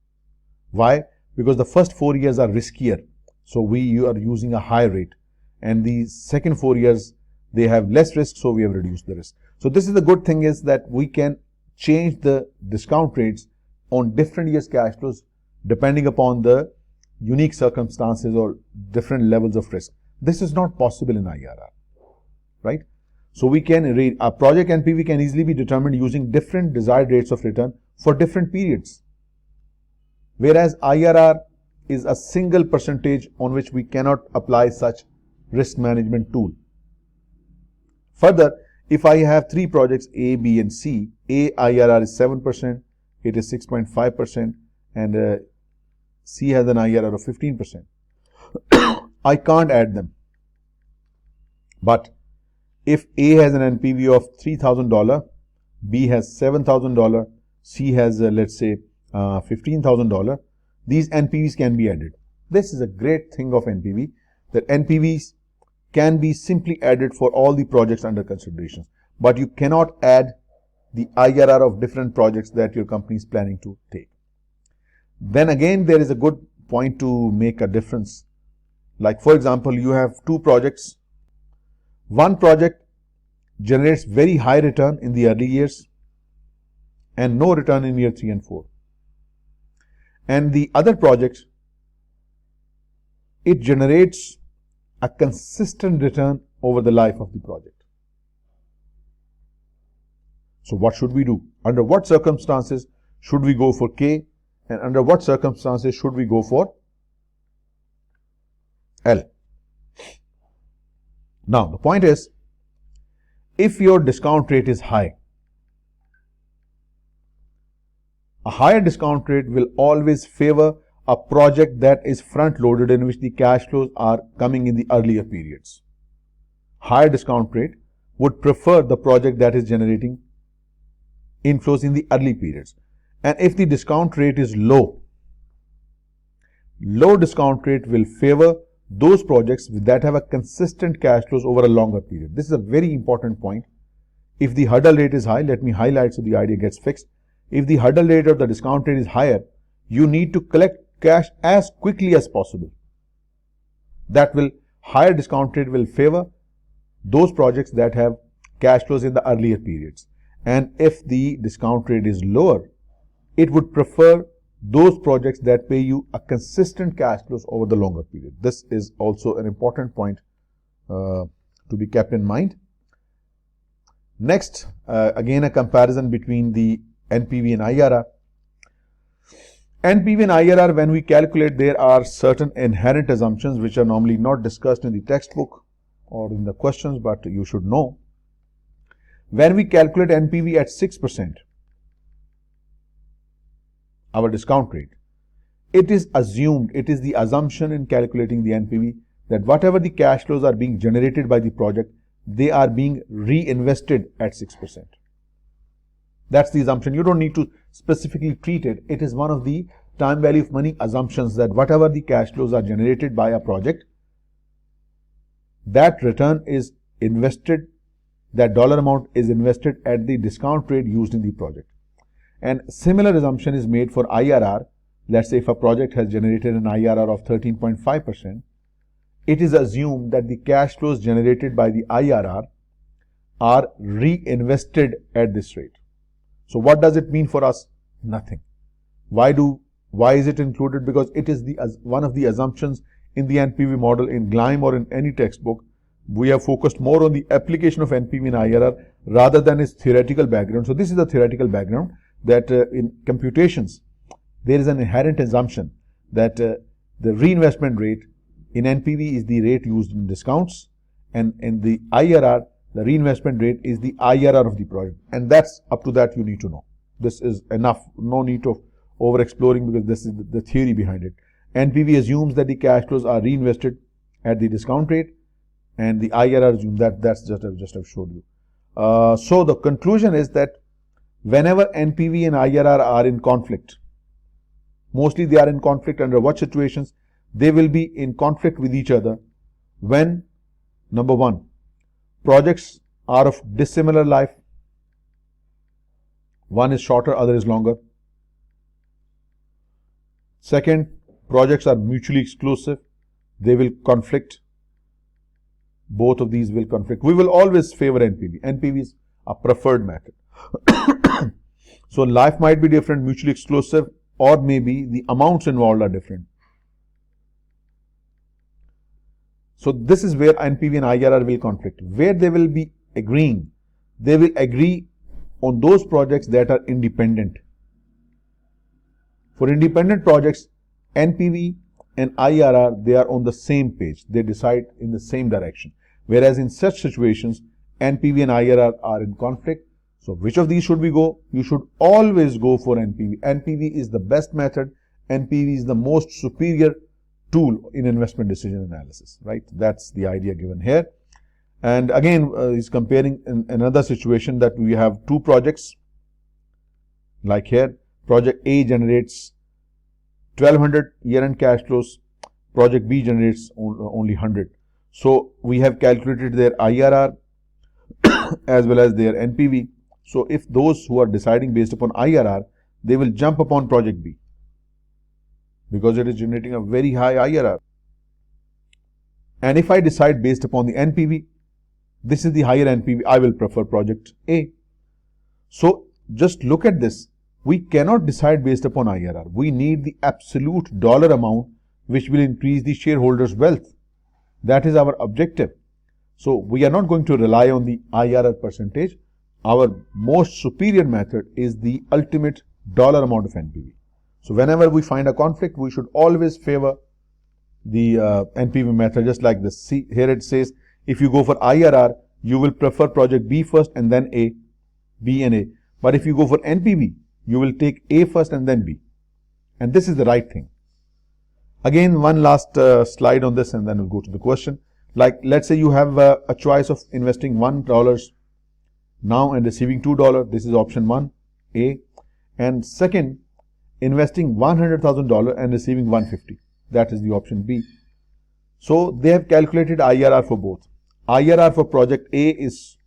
Why? Because the first 4 years are riskier, so you are using a high rate, and the second 4 years they have less risk, so we have reduced the risk. So this is the good thing, is that we can change the discount rates on different years cash flows depending upon the unique circumstances or different levels of risk. This is not possible in IRR, right? So we can read a project NPV can easily be determined using different desired rates of return for different periods, whereas IRR is a single percentage on which we cannot apply such risk management tool. Further, if I have 3 projects A, B and C, A IRR is 7%, it is 6.5%, and C has an IRR of 15%. I can't add them. But if A has an NPV of $3,000, B has $7,000, C has let's say $15,000, these NPVs can be added. This is a great thing of NPV, that NPVs can be simply added for all the projects under consideration, but you cannot add the IRR of different projects that your company is planning to take. Then again, there is a good point to make a difference. Like for example, you have 2 projects. One project generates very high return in the early years and no return in year 3 and 4. And the other project, it generates a consistent return over the life of the project. So what should we do? Under what circumstances should we go for K, and under what circumstances should we go for L? Now the point is, if your discount rate is high, a higher discount rate will always favor a project that is front loaded, in which the cash flows are coming in the earlier periods. Higher discount rate would prefer the project that is generating inflows in the early periods. And if the discount rate is low, low discount rate will favor those projects that have a consistent cash flows over a longer period. This is a very important point. If the hurdle rate is high, let me highlight so the idea gets fixed. If the hurdle rate or the discount rate is higher, you need to collect cash as quickly as possible. Higher discount rate will favor those projects that have cash flows in the earlier periods. And if the discount rate is lower, it would prefer those projects that pay you a consistent cash flows over the longer period. This is also an important point to be kept in mind. Next, again a comparison between the NPV and IRR. NPV and IRR, when we calculate, there are certain inherent assumptions which are normally not discussed in the textbook or in the questions, but you should know. When we calculate NPV at 6%, our discount rate, it is assumed, it is the assumption in calculating the NPV that whatever the cash flows are being generated by the project, they are being reinvested at 6%. That's the assumption. You don't need to specifically treat it. It is one of the time value of money assumptions that whatever the cash flows are generated by a project, that return is invested, that dollar amount is invested at the discount rate used in the project. And similar assumption is made for IRR. Let's say if a project has generated an IRR of 13.5%, it is assumed that the cash flows generated by the IRR are reinvested at this rate. So what does it mean for us? Nothing. Why is it included? Because it is one of the assumptions in the NPV model in GLIME or in any textbook. We have focused more on the application of NPV and IRR rather than its theoretical background. So this is the theoretical background that in computations, there is an inherent assumption that the reinvestment rate in NPV is the rate used in discounts, and in the IRR, the reinvestment rate is the IRR of the project. And that's up to that you need to know. This is enough. No need of over exploring because this is the theory behind it. NPV assumes that the cash flows are reinvested at the discount rate, and the IRR assumes that's just I've showed you. So the conclusion is that whenever NPV and IRR are in conflict, mostly they are in conflict under what situations? They will be in conflict with each other when, number one, projects are of dissimilar life. One is shorter, other is longer. Second, projects are mutually exclusive. They will conflict. Both of these will conflict. We will always favor NPV. NPV is a preferred method. So life might be different, mutually exclusive, or maybe the amounts involved are different. So this is where NPV and IRR will conflict. Where they will be agreeing, they will agree on those projects that are independent. For independent projects, NPV and IRR, they are on the same page. They decide in the same direction. Whereas in such situations, NPV and IRR are in conflict. So which of these should we go? You should always go for NPV. NPV is the best method. NPV is the most superior tool in investment decision analysis, right? That's the idea given here. And again, he's comparing in another situation that we have two projects. Like here, project A generates 1200 year-end cash flows. Project B generates only 100. So we have calculated their IRR as well as their NPV. So if those who are deciding based upon IRR, they will jump upon project B because it is generating a very high IRR. And if I decide based upon the NPV, this is the higher NPV, I will prefer project A. So just look at this. We cannot decide based upon IRR. We need the absolute dollar amount which will increase the shareholders' wealth. That is our objective. So we are not going to rely on the IRR percentage. Our most superior method is the ultimate dollar amount of NPV. So whenever we find a conflict, we should always favor the NPV method, just like this. See, here it says, if you go for IRR, you will prefer project B first and then A, B and A. But if you go for NPV, you will take A first and then B. And this is the right thing. Again, one last slide on this and then we'll go to the question. Like, let's say you have a choice of investing $1 now and receiving $2. This is option 1, A. And second, investing $100,000 and receiving $150. That is the option B. So they have calculated IRR for both. IRR for project A is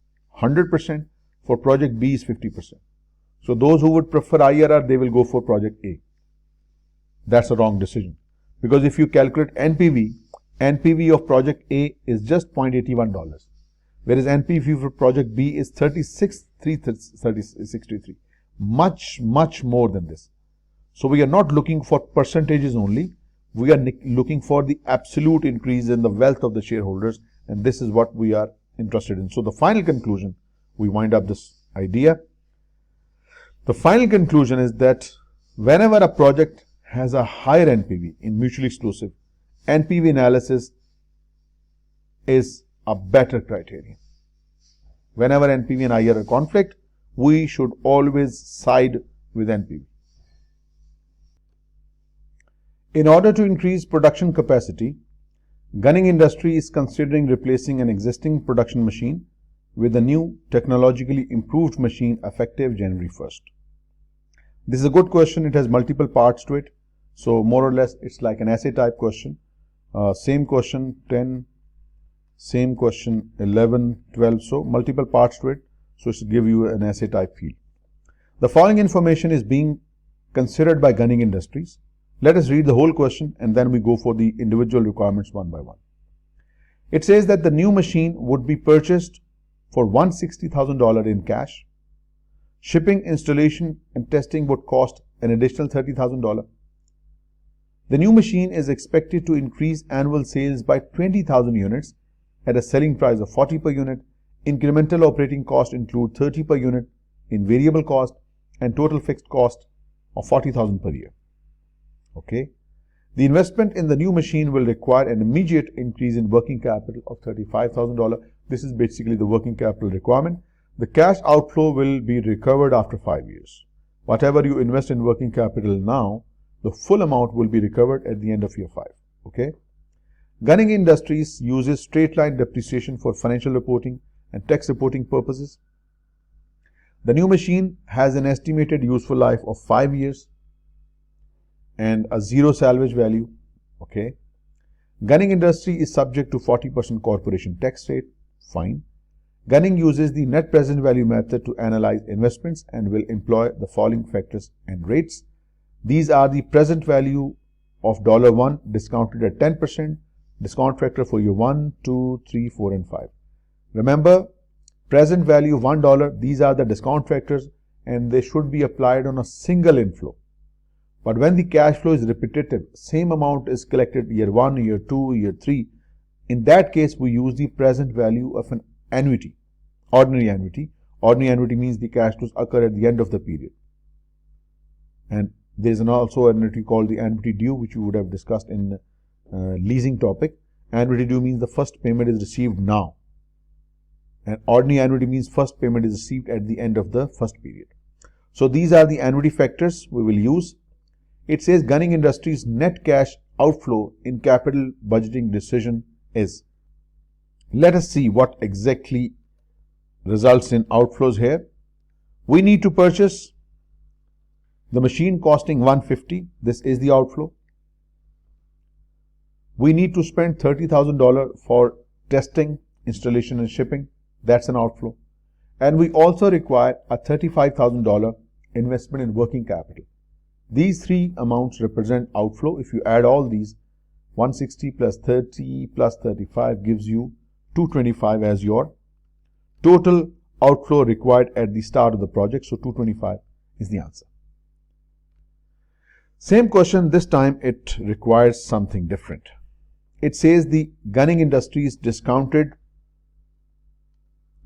100%, for project B is 50%. So those who would prefer IRR, they will go for project A. That's a wrong decision. Because if you calculate NPV of project A is just $0.81. Whereas NPV for project B is 36,363. Much more than this. So we are not looking for percentages only. We are looking for the absolute increase in the wealth of the shareholders, and this is what we are interested in. So the final conclusion, we wind up this idea. The final conclusion is that whenever a project has a higher NPV in mutually exclusive, NPV analysis is a better criterion. Whenever NPV and IRR conflict, we should always side with NPV. In order to increase production capacity, gunning industry is considering replacing an existing production machine with a new technologically improved machine effective January 1st. This is a good question. It has multiple parts to it. So more or less it's like an essay type question. Same question 10, same question 11, 12. So multiple parts to it. So it's to give you an essay type feel. The following information is being considered by gunning industries. Let us read the whole question and then we go for the individual requirements one by one. It says that the new machine would be purchased for $160,000 in cash. Shipping, installation and testing would cost an additional $30,000. The new machine is expected to increase annual sales by 20,000 units at a selling price of 40 per unit. Incremental operating cost include 30 per unit in variable cost and total fixed cost of 40,000 per year. Okay. The investment in the new machine will require an immediate increase in working capital of $35,000. This is basically the working capital requirement. The cash outflow will be recovered after 5 years. Whatever you invest in working capital now, the full amount will be recovered at the end of year 5. Okay. Gunning Industries uses straight line depreciation for financial reporting and tax reporting purposes. The new machine has an estimated useful life of 5 years and a zero salvage value. Okay. Gunning industry is subject to 40% corporation tax rate. Fine. Gunning uses the net present value method to analyze investments and will employ the following factors and rates. These are the present value of $1 discounted at 10%, discount factor for year 1, 2, 3, 4 and 5. Remember, present value of $1, these are the discount factors and they should be applied on a single inflow. But when the cash flow is repetitive, same amount is collected year 1, year 2, year 3. In that case, we use the present value of an annuity, ordinary annuity. Ordinary annuity means the cash flows occur at the end of the period. And there is also an annuity called the annuity due, which you would have discussed in leasing topic. Annuity due means the first payment is received now. And ordinary annuity means first payment is received at the end of the first period. So these are the annuity factors we will use. It says gunning industry's net cash outflow in capital budgeting decision is. Let us see what exactly results in outflows here. We need to purchase the machine costing $150. This is the outflow. We need to spend $30,000 for testing, installation and shipping. That's an outflow. And we also require a $35,000 investment in working capital. These three amounts represent outflow. If you add all these, 160 plus 30 plus 35 gives you 225 as your total outflow required at the start of the project. So 225 is the answer. Same question, this time it requires something different. It says the gunning industry's discounted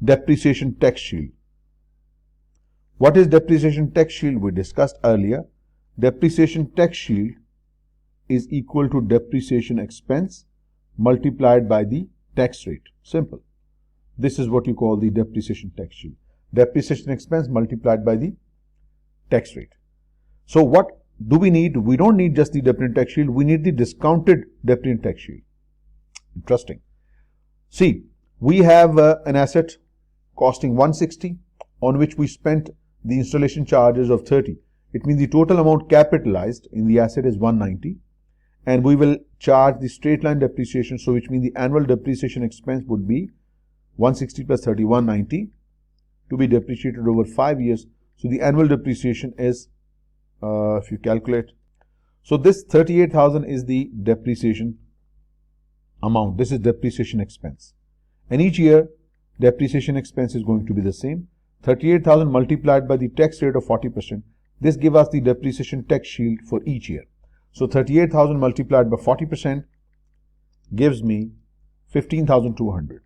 depreciation tax shield. What is depreciation tax shield? We discussed earlier. Depreciation tax shield is equal to depreciation expense multiplied by the tax rate. Simple. This is what you call the depreciation tax shield. Depreciation expense multiplied by the tax rate. So what do we need? We don't need just the depreciation tax shield. We need the discounted depreciation tax shield. Interesting. See, we have an asset costing 160 on which we spent the installation charges of 30. It means the total amount capitalized in the asset is 190 and we will charge the straight line depreciation, so which means the annual depreciation expense would be 160 plus 30, 190 to be depreciated over 5 years. So the annual depreciation is, if you calculate, so this 38,000 is the depreciation amount. This is depreciation expense. And each year depreciation expense is going to be the same. 38,000 multiplied by the tax rate of 40%. This gives us the depreciation tax shield for each year. So 38,000 multiplied by 40% gives me 15,200.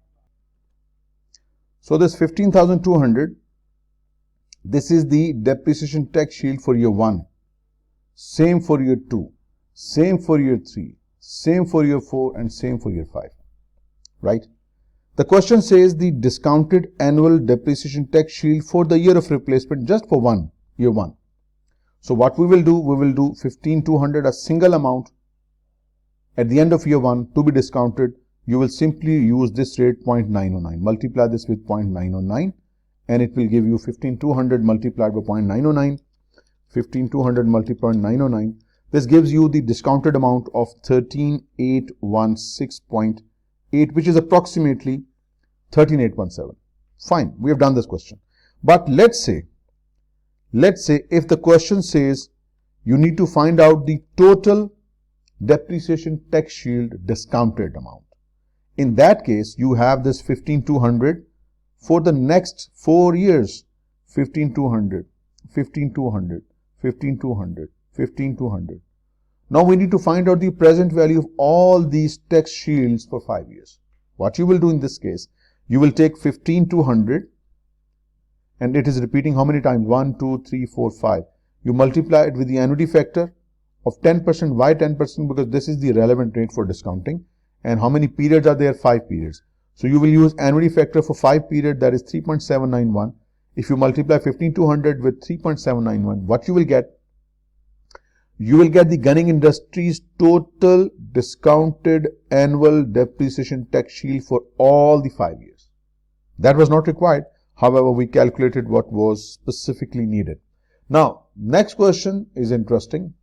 So this 15,200, this is the depreciation tax shield for year 1. Same for year 2. Same for year 3. Same for year 4 and same for year 5. Right? The question says the discounted annual depreciation tax shield for the year of replacement just for year 1. So what we will do 15,200, a single amount at the end of year 1 to be discounted, you will simply use this rate 0.909. Multiply this with 0.909 and it will give you 15,200 multiplied by 0.909. 15,200 multiplied by 0.909. This gives you the discounted amount of 13,816.8, which is approximately 13,817. Fine, we have done this question. But let's say if the question says you need to find out the total depreciation tax shield discounted amount. In that case, you have this 15,200 for the next 4 years. 15,200, 15,200, 15,200, 15,200. Now we need to find out the present value of all these tax shields for 5 years. What you will do in this case, you will take 15,200 and it is repeating how many times? 1, 2, 3, 4, 5. You multiply it with the annuity factor of 10%. Why 10%? Because this is the relevant rate for discounting. And how many periods are there? 5 periods. So you will use annuity factor for 5 periods, that is 3.791. If you multiply 15,200 with 3.791, what you will get? You will get the Gunning Industries total discounted annual depreciation tax shield for all the 5 years. That was not required. However, we calculated what was specifically needed. Now, next question is interesting.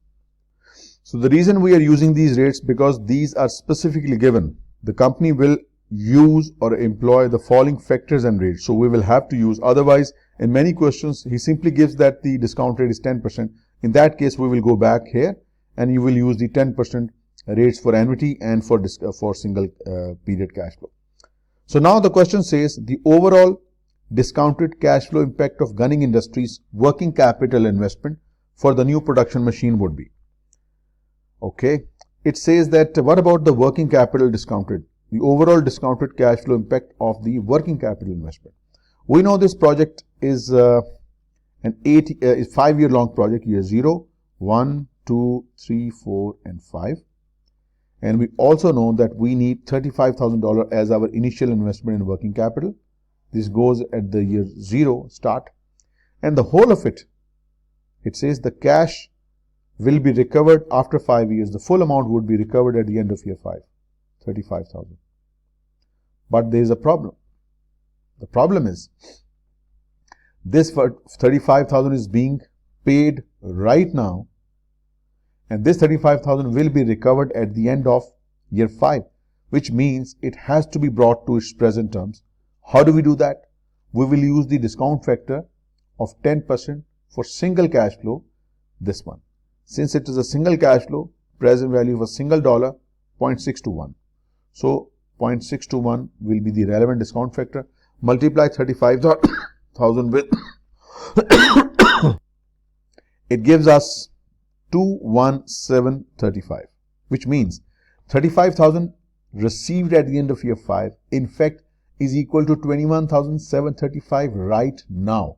So the reason we are using these rates, because these are specifically given. The company will use or employ the following factors and rates. So we will have to use, otherwise in many questions he simply gives that the discount rate is 10%. In that case, we will go back here and you will use the 10% rates for annuity and for single period cash flow. So now the question says the overall discounted cash flow impact of Gunning Industries working capital investment for the new production machine would be. Okay, it says that what about the working capital discounted? The overall discounted cash flow impact of the working capital investment. We know this project is an 5-year long project, year 0, 1, 2, 3, 4 and 5. And we also know that we need $35,000 as our initial investment in working capital. This goes at the year 0 start. And the whole of it, it says the cash will be recovered after 5 years. The full amount would be recovered at the end of year 5, 35,000. But there is a problem. The problem is this 35,000 is being paid right now, and this 35,000 will be recovered at the end of year 5, which means it has to be brought to its present terms. How do we do that? We will use the discount factor of 10% for single cash flow, this one. Since it is a single cash flow, present value of a single dollar, 0.621. So 0.621 will be the relevant discount factor. Multiply 35,000 with it gives us 21735, which means 35,000 received at the end of year 5 in fact is equal to 21,735 right now.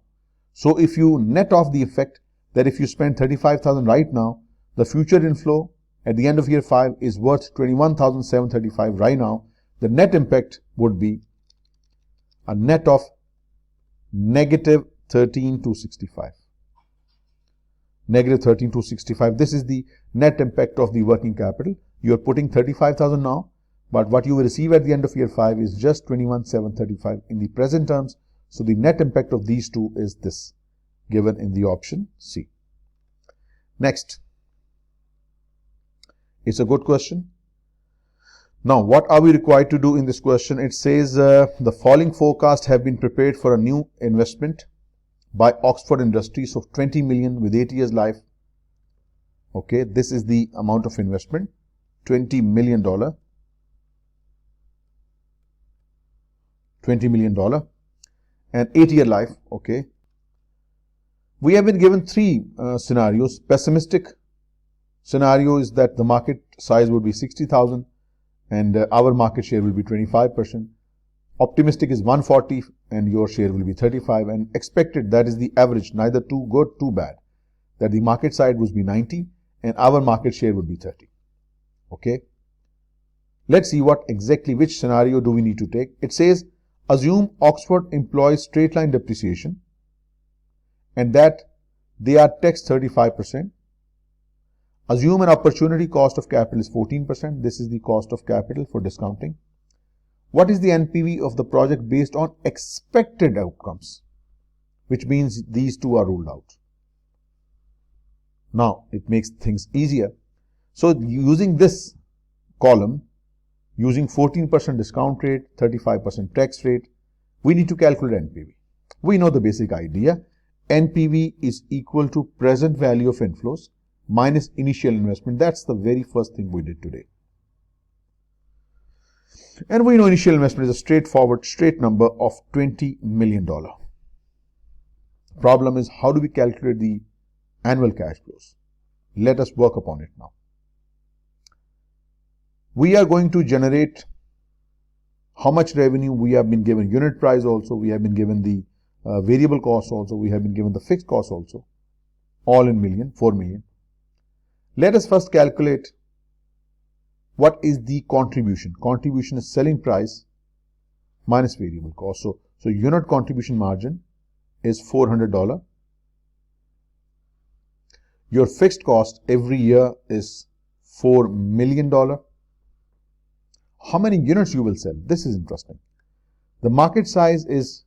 So if you net off the effect that if you spend 35,000 right now, the future inflow at the end of year 5 is worth 21,735 right now, the net impact would be a net of negative 13,265. Negative 13,265. This is the net impact of the working capital. You are putting 35,000 now, but what you will receive at the end of year 5 is just 21,735 in the present terms. So the net impact of these two is this, given in the option C. Next. It's a good question. Now, what are we required to do in this question? It says the following forecasts have been prepared for a new investment by Oxford Industries of 20 million with 8 years life. Okay, this is the amount of investment, $20 million. $20 million and 8-year life. Okay. We have been given 3 scenarios. Pessimistic scenario is that the market size would be 60,000 and our market share will be 25%. Optimistic is 140 and your share will be 35, and expected, that is the average, neither too good, too bad, that the market size would be 90 and our market share would be 30. Okay. Let's see what exactly, which scenario do we need to take. It says, assume Oxford employs straight line depreciation and that they are taxed 35%. Assume an opportunity cost of capital is 14%. This is the cost of capital for discounting. What is the NPV of the project based on expected outcomes? Which means these two are ruled out. Now, it makes things easier. So, using this column, using 14% discount rate, 35% tax rate, we need to calculate NPV. We know the basic idea. NPV is equal to present value of inflows minus initial investment. That's the very first thing we did today. And we know initial investment is a straightforward, straight number of $20 million. Problem is, how do we calculate the annual cash flows? Let us work upon it now. We are going to generate how much revenue. We have been given unit price also. We have been given the variable cost also. We have been given the fixed cost also. All in million, 4 million. Let us first calculate what is the contribution. Contribution is selling price minus variable cost. So unit contribution margin is $400. Your fixed cost every year is $4 million. How many units you will sell? This is interesting. The market size is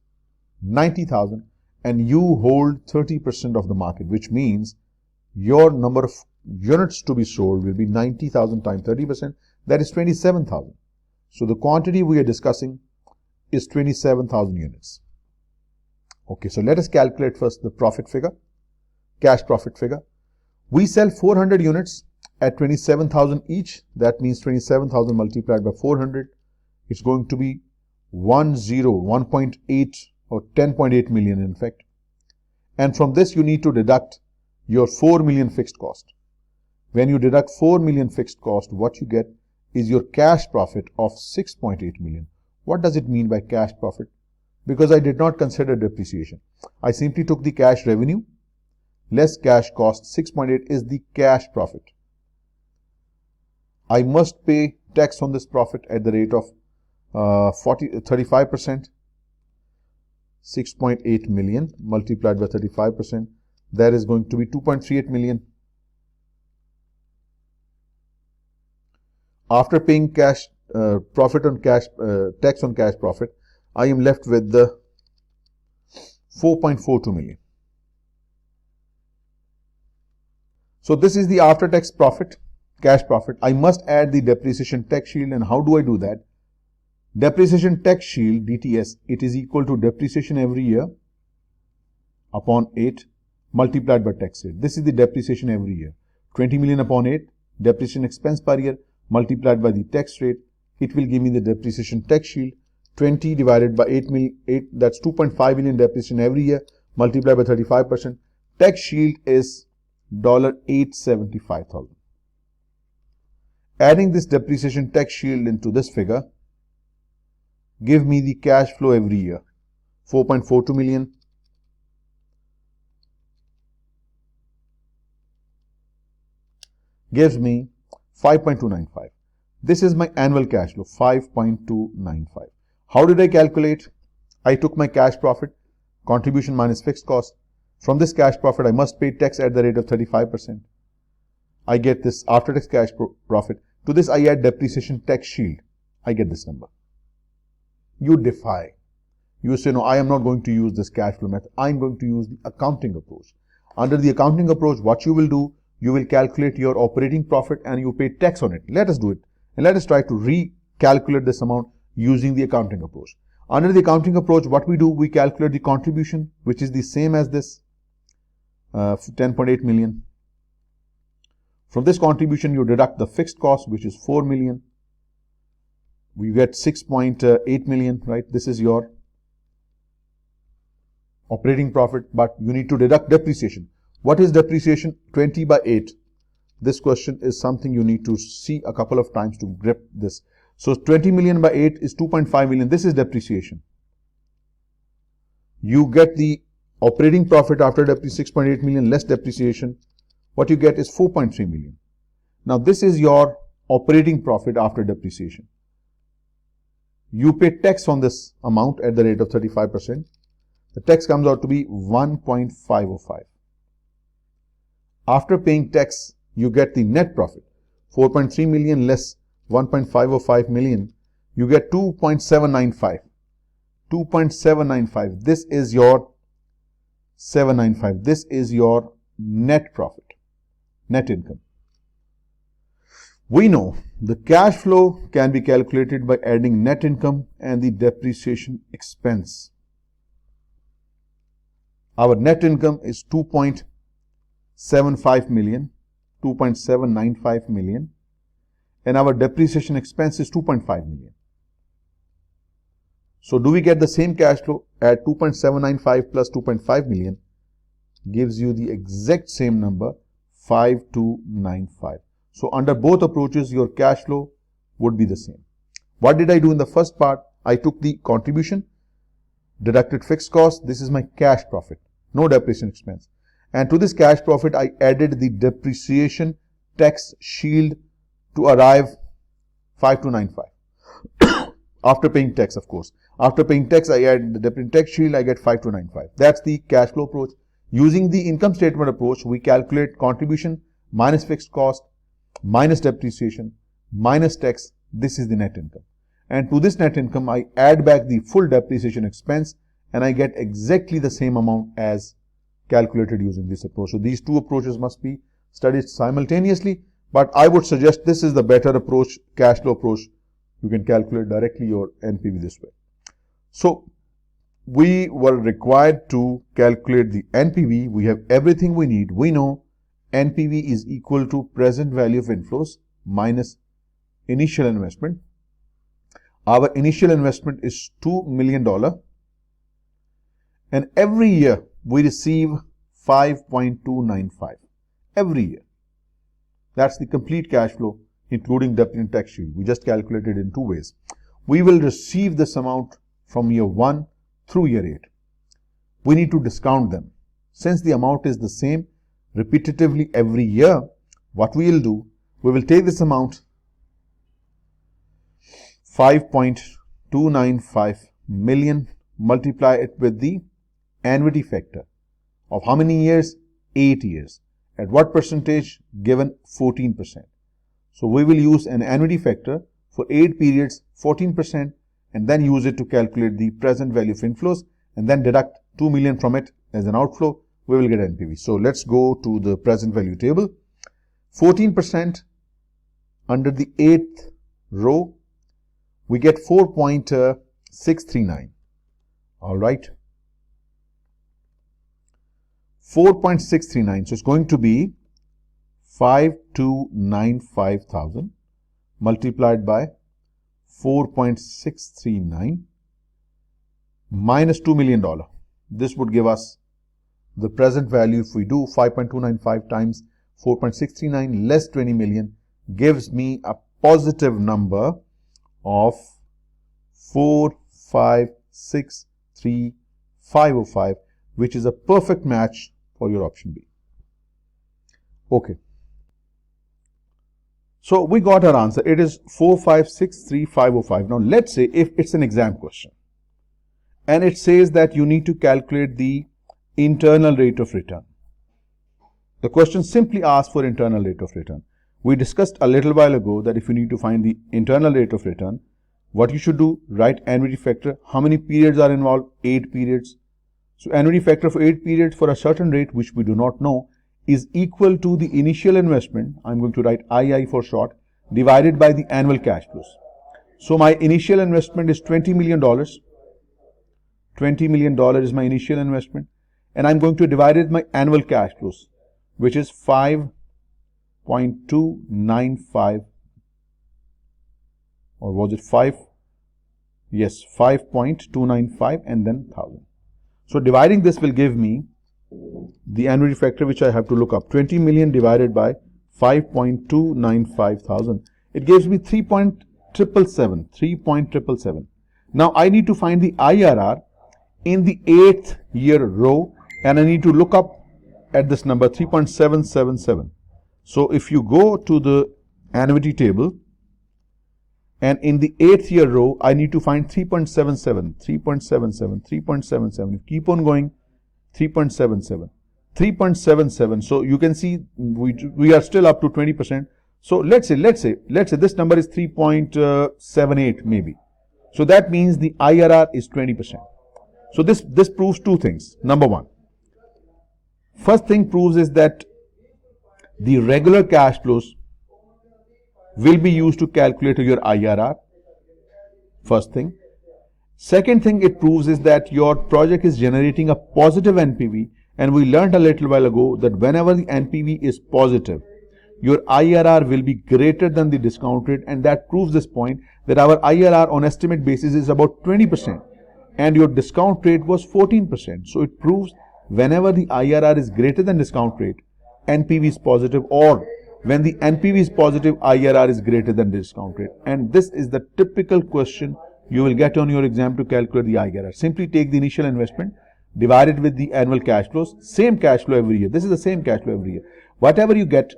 90,000 and you hold 30% of the market, which means your number of units to be sold will be 90,000 times 30%. That is 27,000. So the quantity we are discussing is 27,000 units. Okay, so let us calculate first the profit figure, cash profit figure. We sell 400 units at 27,000 each. That means 27,000 multiplied by 400. It's going to be 1.8 or 10.8 million in fact. And from this you need to deduct your 4 million fixed cost. When you deduct 4 million fixed cost, what you get is your cash profit of 6.8 million. What does it mean by cash profit? Because I did not consider depreciation. I simply took the cash revenue less cash cost. 6.8 is the cash profit. I must pay tax on this profit at the rate of 35%. 6.8 million multiplied by 35%. That is going to be 2.38 million. After paying cash profit on cash tax on cash profit, I am left with the 4.42 million. So this is the after tax profit, cash profit. I must add the depreciation tax shield. And how do I do that? Depreciation tax shield, DTS, it is equal to depreciation every year upon 8 multiplied by tax rate. This is the depreciation every year. 20 million upon 8, depreciation expense per year multiplied by the tax rate. It will give me the depreciation tax shield. 20 divided by 8, that's 2.5 million depreciation every year multiplied by 35%. Tax shield is $875,000. Adding this depreciation tax shield into this figure give me the cash flow every year. 4.42 million gives me 5.295. This is my annual cash flow, 5.295. How did I calculate? I took my cash profit, contribution minus fixed cost. From this cash profit, I must pay tax at the rate of 35%. I get this after tax cash profit. To this, I add depreciation tax shield. I get this number. You defy. You say, no, I am not going to use this cash flow method. I am going to use the accounting approach. Under the accounting approach, what you will do, you will calculate your operating profit and you pay tax on it. Let us do it. And let us try to recalculate this amount using the accounting approach. Under the accounting approach, what we do, we calculate the contribution, which is the same as this, 10.8 million. From this contribution, you deduct the fixed cost, which is 4 million. We get 6.8 million, right? This is your operating profit, but you need to deduct depreciation. What is depreciation? 20 by 8. This question is something you need to see a couple of times to grip this. So 20 million by 8 is 2.5 million. This is depreciation. You get the operating profit after depreciation, 6.8 million less depreciation. What you get is 4.3 million. Now this is your operating profit after depreciation. You pay tax on this amount at the rate of 35%. The tax comes out to be 1.505. After paying tax, you get the net profit. 4.3 million less 1.505 million, you get 2.795. 2.795. This is your 795. This is your net profit, net income. We know the cash flow can be calculated by adding net income and the depreciation expense. Our net income is 2.75 million, 2.795 million, and our depreciation expense is 2.5 million. So do we get the same cash flow? At 2.795 plus 2.5 million gives you the exact same number, 5295. So under both approaches, your cash flow would be the same. What did I do in the first part? I took the contribution, deducted fixed cost. This is my cash profit, no depreciation expense. And to this cash profit, I added the depreciation tax shield to arrive 5295. After paying tax, of course. After paying tax, I add the depreciation tax shield, I get 5295. That's the cash flow approach. Using the income statement approach, we calculate contribution minus fixed cost, minus depreciation, minus tax. This is the net income. And to this net income, I add back the full depreciation expense and I get exactly the same amount as calculated using this approach. So these two approaches must be studied simultaneously, but I would suggest this is the better approach, cash flow approach. You can calculate directly your NPV this way. So we were required to calculate the NPV. We have everything we need. We know NPV is equal to present value of inflows minus initial investment. Our initial investment is $2 million. And every year we receive 5.295. Every year. That's the complete cash flow, including depreciation tax shield. We just calculated in two ways. We will receive this amount from year 1 through year 8. We need to discount them. Since the amount is the same repetitively every year, what we will do, we will take this amount, 5.295 million, multiply it with the annuity factor of how many years? 8 years. At what percentage? Given 14%. So we will use an annuity factor for 8 periods, 14%, and then use it to calculate the present value of inflows and then deduct 2 million from it as an outflow. We will get NPV. So let's go to the present value table. 14% under the 8th row, we get 4.639. All right. 4.639. So it's going to be 5295,000 multiplied by 4.639 minus $2 million. This would give us the present value. If we do 5.295 times 4.639 less 20 million gives me a positive number of 4563505, which is a perfect match for your option B. Okay. So we got our answer. It is 4563505. Now let's say if it's an exam question and it says that you need to calculate the internal rate of return. The question simply asks for internal rate of return. We discussed a little while ago that if you need to find the internal rate of return, what you should do, write annuity factor. How many periods are involved? 8 periods. So annuity factor for 8 periods for a certain rate, which we do not know, is equal to the initial investment. I'm going to write II for short, divided by the annual cash flows. So my initial investment is $20 million. $20 million is my initial investment. And I'm going to divide it by annual cash flows, which is 5.295, or was it 5? Yes, 5.295 and then 1000. So dividing this will give me the annuity factor, which I have to look up. 20 million divided by 5.295 thousand. It gives me 3.777. 3.777. Now I need to find the IRR in the 8th year row, and I need to look up at this number 3.777. So if you go to the annuity table, and in the 8th year row, I need to find 3.77, 3.77, 3.77. Keep on going, 3.77, 3.77. So you can see we are still up to 20%. So let's say this number is 3.78 maybe. So that means the IRR is 20%. So this proves two things. Number one, first thing proves is that the regular cash flows will be used to calculate your IRR. First thing. Second thing it proves is that your project is generating a positive NPV, and we learned a little while ago that whenever the NPV is positive, your IRR will be greater than the discount rate, and that proves this point that our IRR on estimate basis is about 20% and your discount rate was 14%. So it proves whenever the IRR is greater than discount rate, NPV is positive, or when the NPV is positive, IRR is greater than the discount rate. And this is the typical question you will get on your exam to calculate the IRR. Simply take the initial investment, divide it with the annual cash flows, same cash flow every year. This is the same cash flow every year. Whatever you get,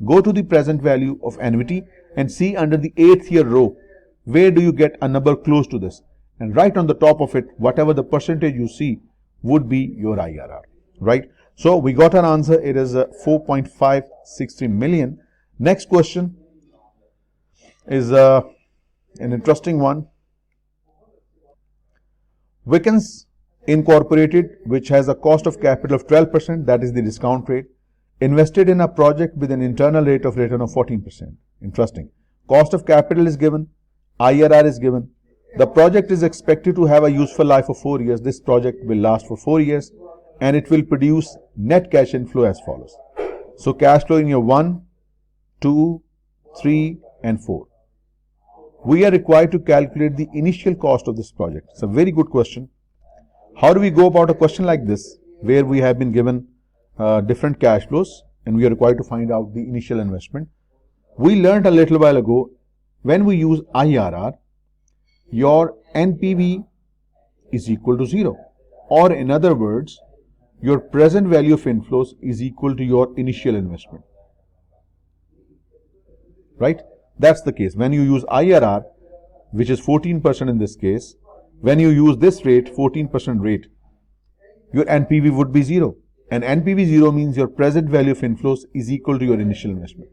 go to the present value of annuity and see under the 8th year row, where do you get a number close to this? And right on the top of it, whatever the percentage you see would be your IRR, right? So we got our answer. It is 4.563 million. Next question is an interesting one. Wickens Incorporated, which has a cost of capital of 12%, that is the discount rate, invested in a project with an internal rate of return of 14%. Interesting. Cost of capital is given, IRR is given. The project is expected to have a useful life of 4 years. This project will last for 4 years and it will produce net cash inflow as follows. So cash flow in year 1, 2, 3 and 4. We are required to calculate the initial cost of this project. It's a very good question. How do we go about a question like this, where we have been given different cash flows and we are required to find out the initial investment? We learned a little while ago, when we use IRR, your NPV is equal to 0. Or in other words, your present value of inflows is equal to your initial investment. Right? That's the case. When you use IRR, which is 14% in this case, when you use this rate, 14% rate, your NPV would be 0. And NPV 0 means your present value of inflows is equal to your initial investment.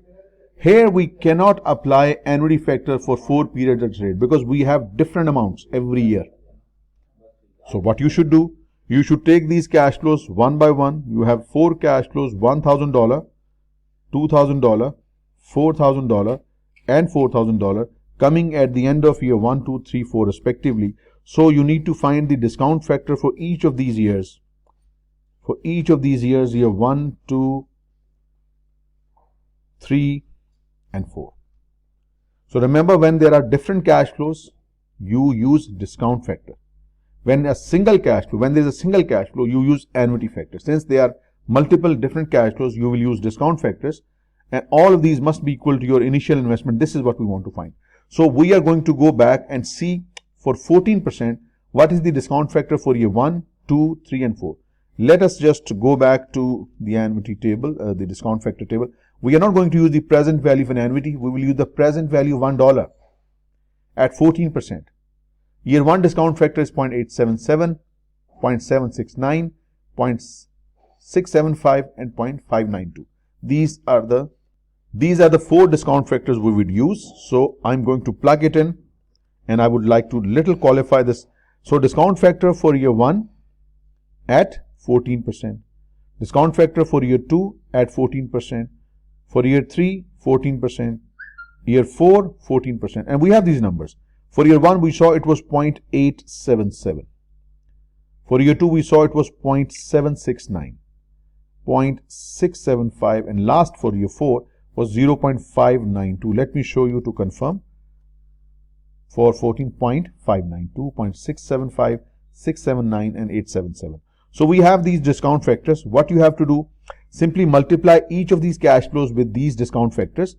Here we cannot apply annuity factor for 4 periods at rate because we have different amounts every year. So what you should do, you should take these cash flows one by one. You have 4 cash flows, $1,000, $2,000, $4,000 and $4,000 coming at the end of year 1, 2, 3, 4 respectively. So you need to find the discount factor for each of these years. For each of these years, year 1, 2, 3 and 4. So remember, when there are different cash flows, you use discount factor. When there is a single cash flow, you use annuity factor. Since there are multiple different cash flows, you will use discount factors, and all of these must be equal to your initial investment. This is what we want to find. So we are going to go back and see for 14%, what is the discount factor for year 1, 2, 3 and 4. Let us just go back to the annuity table, the discount factor table. We are not going to use the present value of an annuity. We will use the present value of $1 at 14%. Year 1 discount factor is 0.877, 0.769, 0.675 and 0.592. These are the 4 discount factors we would use. So I'm going to plug it in and I would like to little qualify this. So discount factor for year 1 at 14%. Discount factor for year 2 at 14%. For year 3, 14%. Year 4, 14%. And we have these numbers. For year 1, we saw it was 0.877. For year 2, we saw it was 0.769, 0.675, and last for year 4 was 0.592. Let me show you to confirm. For 14.592, 0.675, 679 and 877. So we have these discount factors. What you have to do, simply multiply each of these cash flows with these discount factors.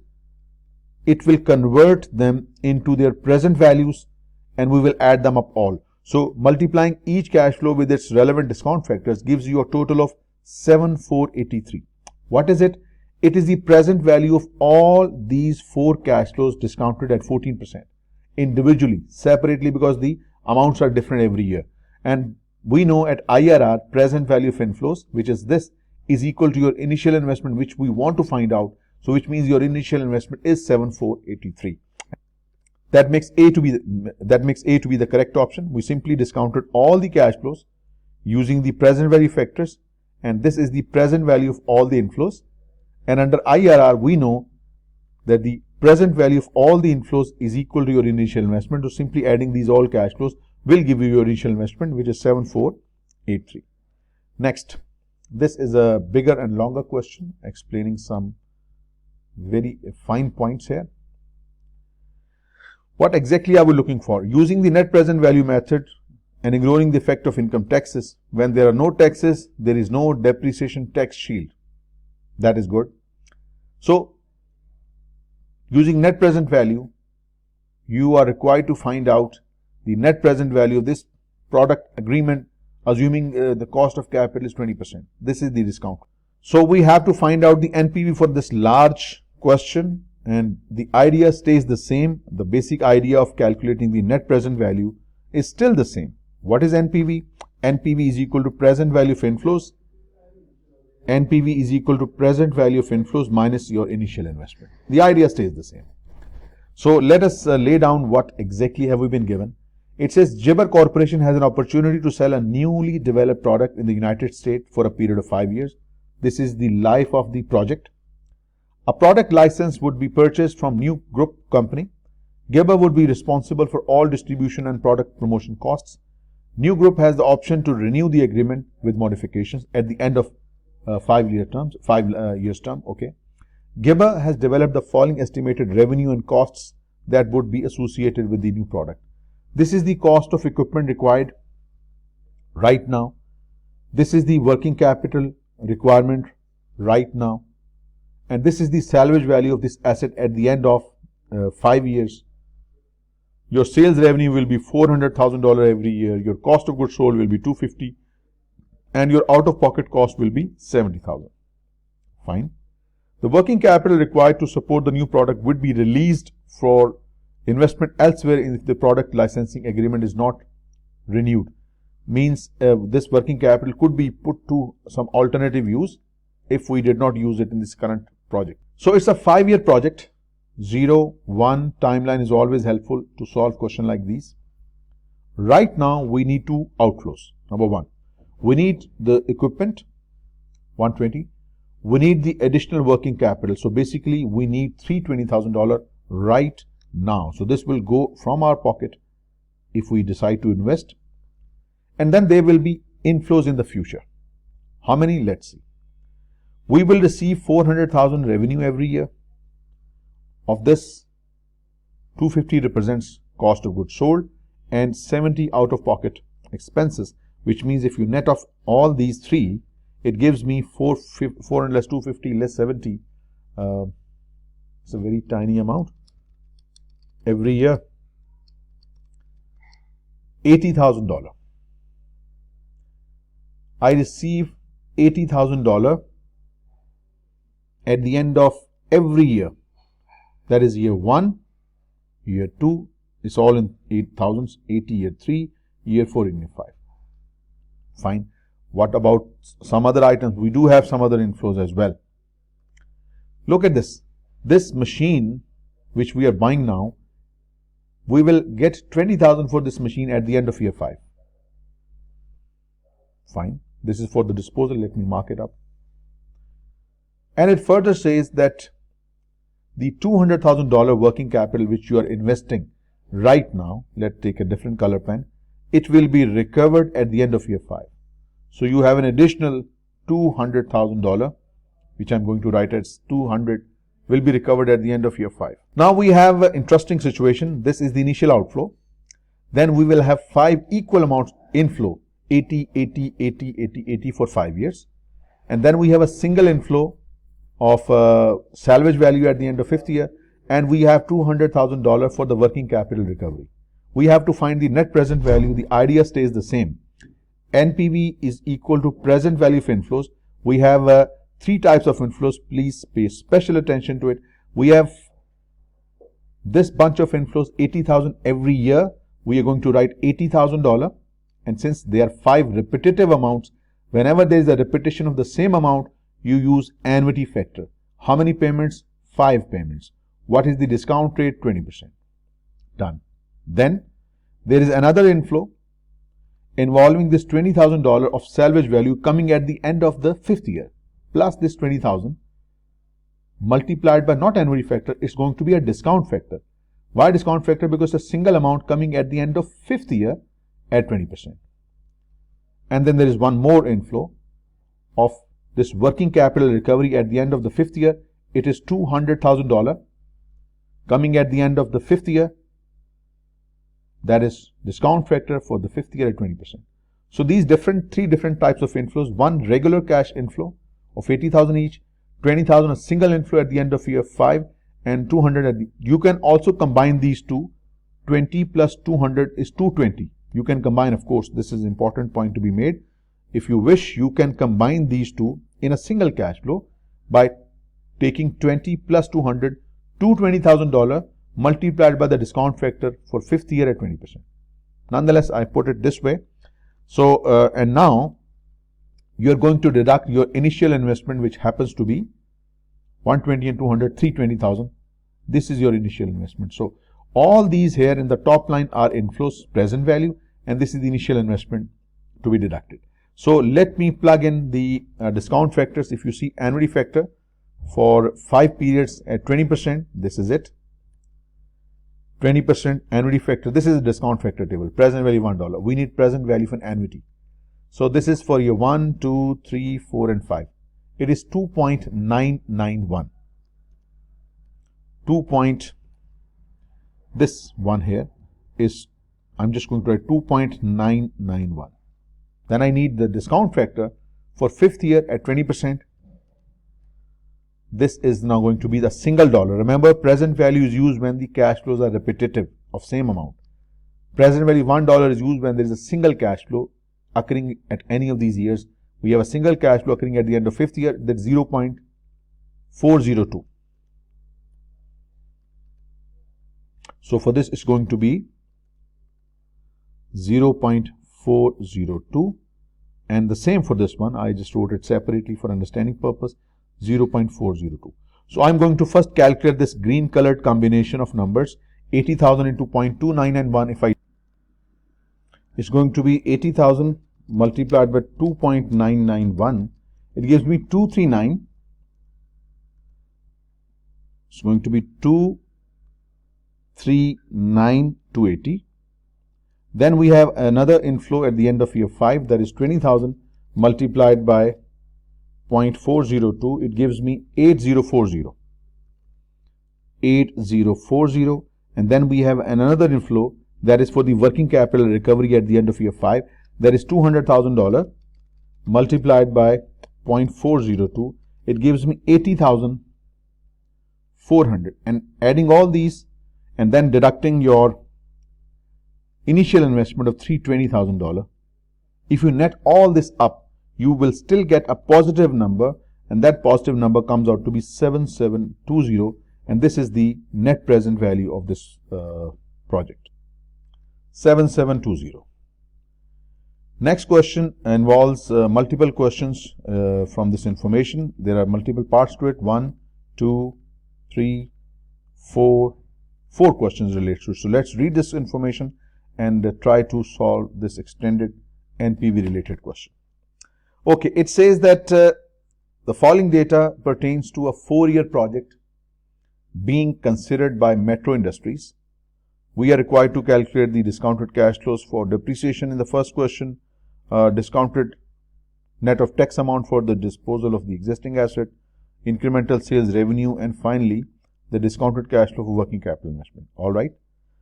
It will convert them into their present values and we will add them up all. So multiplying each cash flow with its relevant discount factors gives you a total of 7,483. What is it? It is the present value of all these 4 cash flows discounted at 14%. Individually, separately, because the amounts are different every year. And we know at IRR, present value of inflows, which is this, is equal to your initial investment, which we want to find out. So which means your initial investment is 7483. That makes A to be the correct option. We simply discounted all the cash flows using the present value factors, and this is the present value of all the inflows. And under IRR, we know that the present value of all the inflows is equal to your initial investment. So simply adding these all cash flows will give you your initial investment, which is 7483. Next, this is a bigger and longer question explaining some very fine points here. What exactly are we looking for? Using the net present value method and ignoring the effect of income taxes. When there are no taxes, there is no depreciation tax shield. That is good. So, using net present value, you are required to find out the net present value of this product agreement, assuming the cost of capital is 20%. This is the discount. So, we have to find out the NPV for this large question, and the idea stays the same. The basic idea of calculating the net present value is still the same. What is NPV? NPV is equal to present value of inflows. NPV is equal to present value of inflows minus your initial investment. The idea stays the same. So let us lay down what exactly have we been given. It says Gibber Corporation has an opportunity to sell a newly developed product in the United States for a period of 5 years. This is the life of the project. A product license would be purchased from new group company. Gibber would be responsible for all distribution and product promotion costs. New group has the option to renew the agreement with modifications at the end of 5 years term. Okay. Gibber has developed the following estimated revenue and costs that would be associated with the new product. This is the cost of equipment required right now. This is the working capital requirement right now. And this is the salvage value of this asset at the end of 5 years. Your sales revenue will be $400,000 every year. Your cost of goods sold will be $250,000, and your out-of-pocket cost will be $70,000. Fine. The working capital required to support the new product would be released for investment elsewhere if the product licensing agreement is not renewed. Means this working capital could be put to some alternative use if we did not use it in this current project. So it's a 5-year project. 0, 1 timeline is always helpful to solve questions like these. Right now we need 2 outflows. Number 1, we need the equipment 120. We need the additional working capital. So basically we need $320,000 right now. So this will go from our pocket if we decide to invest, and then there will be inflows in the future. How many? Let's see. We will receive $400,000 revenue every year. Of this, $250,000 represents cost of goods sold and $70,000 out-of-pocket expenses, which means if you net off all these 3, it gives me 400 less 250 less 70. It's a very tiny amount. Every year, $80,000. I receive $80,000 at the end of every year. That is year 1, year 2, it's all in 8,000, 80 year 3, year 4 in year 5. Fine. What about some other items? We do have some other inflows as well. Look at this. This machine which we are buying now, we will get $20,000 for this machine at the end of year 5. Fine. This is for the disposal. Let me mark it up. And it further says that the $200,000 working capital which you are investing right now, let's take a different color pen, it will be recovered at the end of year 5. So you have an additional $200,000, which I'm going to write as 200, will be recovered at the end of year 5. Now we have an interesting situation. This is the initial outflow. Then we will have 5 equal amounts inflow, 80, 80, 80, 80, 80 for 5 years. And then we have a single inflow of salvage value at the end of 5th year, and we have $200,000 for the working capital recovery. We have to find the net present value. The idea stays the same. NPV is equal to present value of inflows. We have 3 types of inflows. Please pay special attention to it. We have this bunch of inflows, 80,000 every year. We are going to write $80,000, and since there are 5 repetitive amounts, whenever there is a repetition of the same amount, you use annuity factor. How many payments? 5 payments. What is the discount rate? 20%. Done. Then there is another inflow involving this $20,000 of salvage value coming at the end of the 5th year, plus this 20,000 multiplied by not annuity factor, it's going to be a discount factor. Why discount factor? Because a single amount coming at the end of 5th year at 20%. And then there is one more inflow of this working capital recovery at the end of the 5th year. It is $200,000 coming at the end of the 5th year. That is discount factor for the 5th year at 20%. So these three different types of inflows: one regular cash inflow of 80,000 each, 20,000 a single inflow at the end of year 5, and 200 at the. You can also combine these two. 20 plus 200 is 220. You can combine, of course. This is an important point to be made. If you wish, you can combine these two in a single cash flow by taking 20 plus 200, $220,000 multiplied by the discount factor for 5th year at 20%. Nonetheless, I put it this way. So, and now you are going to deduct your initial investment, which happens to be 120 and 200, 320,000. This is your initial investment. So, all these here in the top line are inflows, present value, and this is the initial investment to be deducted. So, let me plug in the discount factors. If you see annuity factor for 5 periods at 20%, this is it. 20% annuity factor. This is a discount factor table. Present value $1. We need present value for annuity. So this is for year 1, 2, 3, 4, and 5. It is 2.991. This one here is, I'm just going to write 2.991. Then I need the discount factor for 5th year at 20%. This is now going to be the single dollar. Remember, present value is used when the cash flows are repetitive of same amount. Present value $1 is used when there is a single cash flow occurring at any of these years. We have a single cash flow occurring at the end of 5th year, that's 0.402. So for this, it's going to be 0.402, and the same for this one. I just wrote it separately for understanding purpose. 0.402. So I'm going to first calculate this green colored combination of numbers, 80,000 into 0.29 and 1. If I, it's going to be 80,000 multiplied by 2.991. It gives me 239. It's going to be 239,280. Then we have another inflow at the end of year 5, that is 20,000 multiplied by 0.402, it gives me 8040. 8040. And then we have another inflow that is for the working capital recovery at the end of year 5. That is $200,000 multiplied by 0.402. It gives me 80,400. And adding all these and then deducting your initial investment of $320,000. If you net all this up, you will still get a positive number, and that positive number comes out to be 7720, and this is the net present value of this project. 7720. Next question involves multiple questions from this information. There are multiple parts to it. 1, 2, 3, 4 questions related to it. So let's read this information and try to solve this extended NPV related question. Okay, it says that the following data pertains to a 4-year project being considered by Metro Industries. We are required to calculate the discounted cash flows for depreciation in the first question, discounted net of tax amount for the disposal of the existing asset, incremental sales revenue, and finally the discounted cash flow for working capital investment. All right.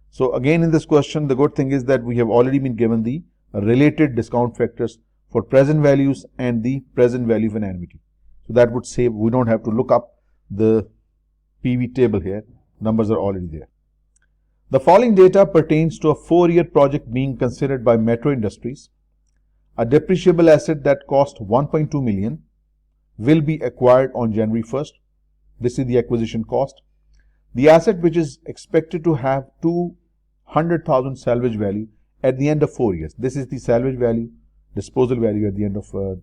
So again, in this question, the good thing is that we have already been given the related discount factors for present values and the present value of an annuity. So that would save, we don't have to look up the PV table here. Numbers are already there. The following data pertains to a 4-year project being considered by Metro Industries. A depreciable asset that cost 1.2 million will be acquired on January 1st. This is the acquisition cost. The asset, which is expected to have 200,000 salvage value at the end of 4 years. This is the salvage value, disposal value at the end of 4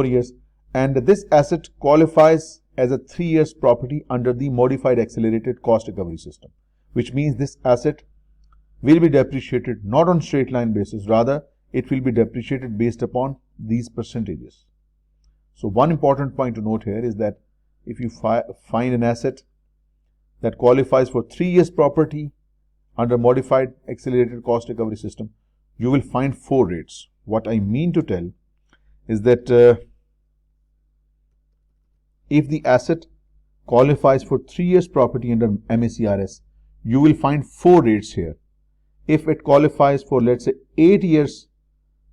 years, and this asset qualifies as a 3 years property under the modified accelerated cost recovery system, which means this asset will be depreciated not on straight line basis, rather it will be depreciated based upon these percentages. So one important point to note here is that if you find an asset that qualifies for 3 years property under modified accelerated cost recovery system, you will find 4 rates. What I mean to tell is that if the asset qualifies for 3 years property under MACRS, you will find 4 rates here. If it qualifies for, let's say, 8 years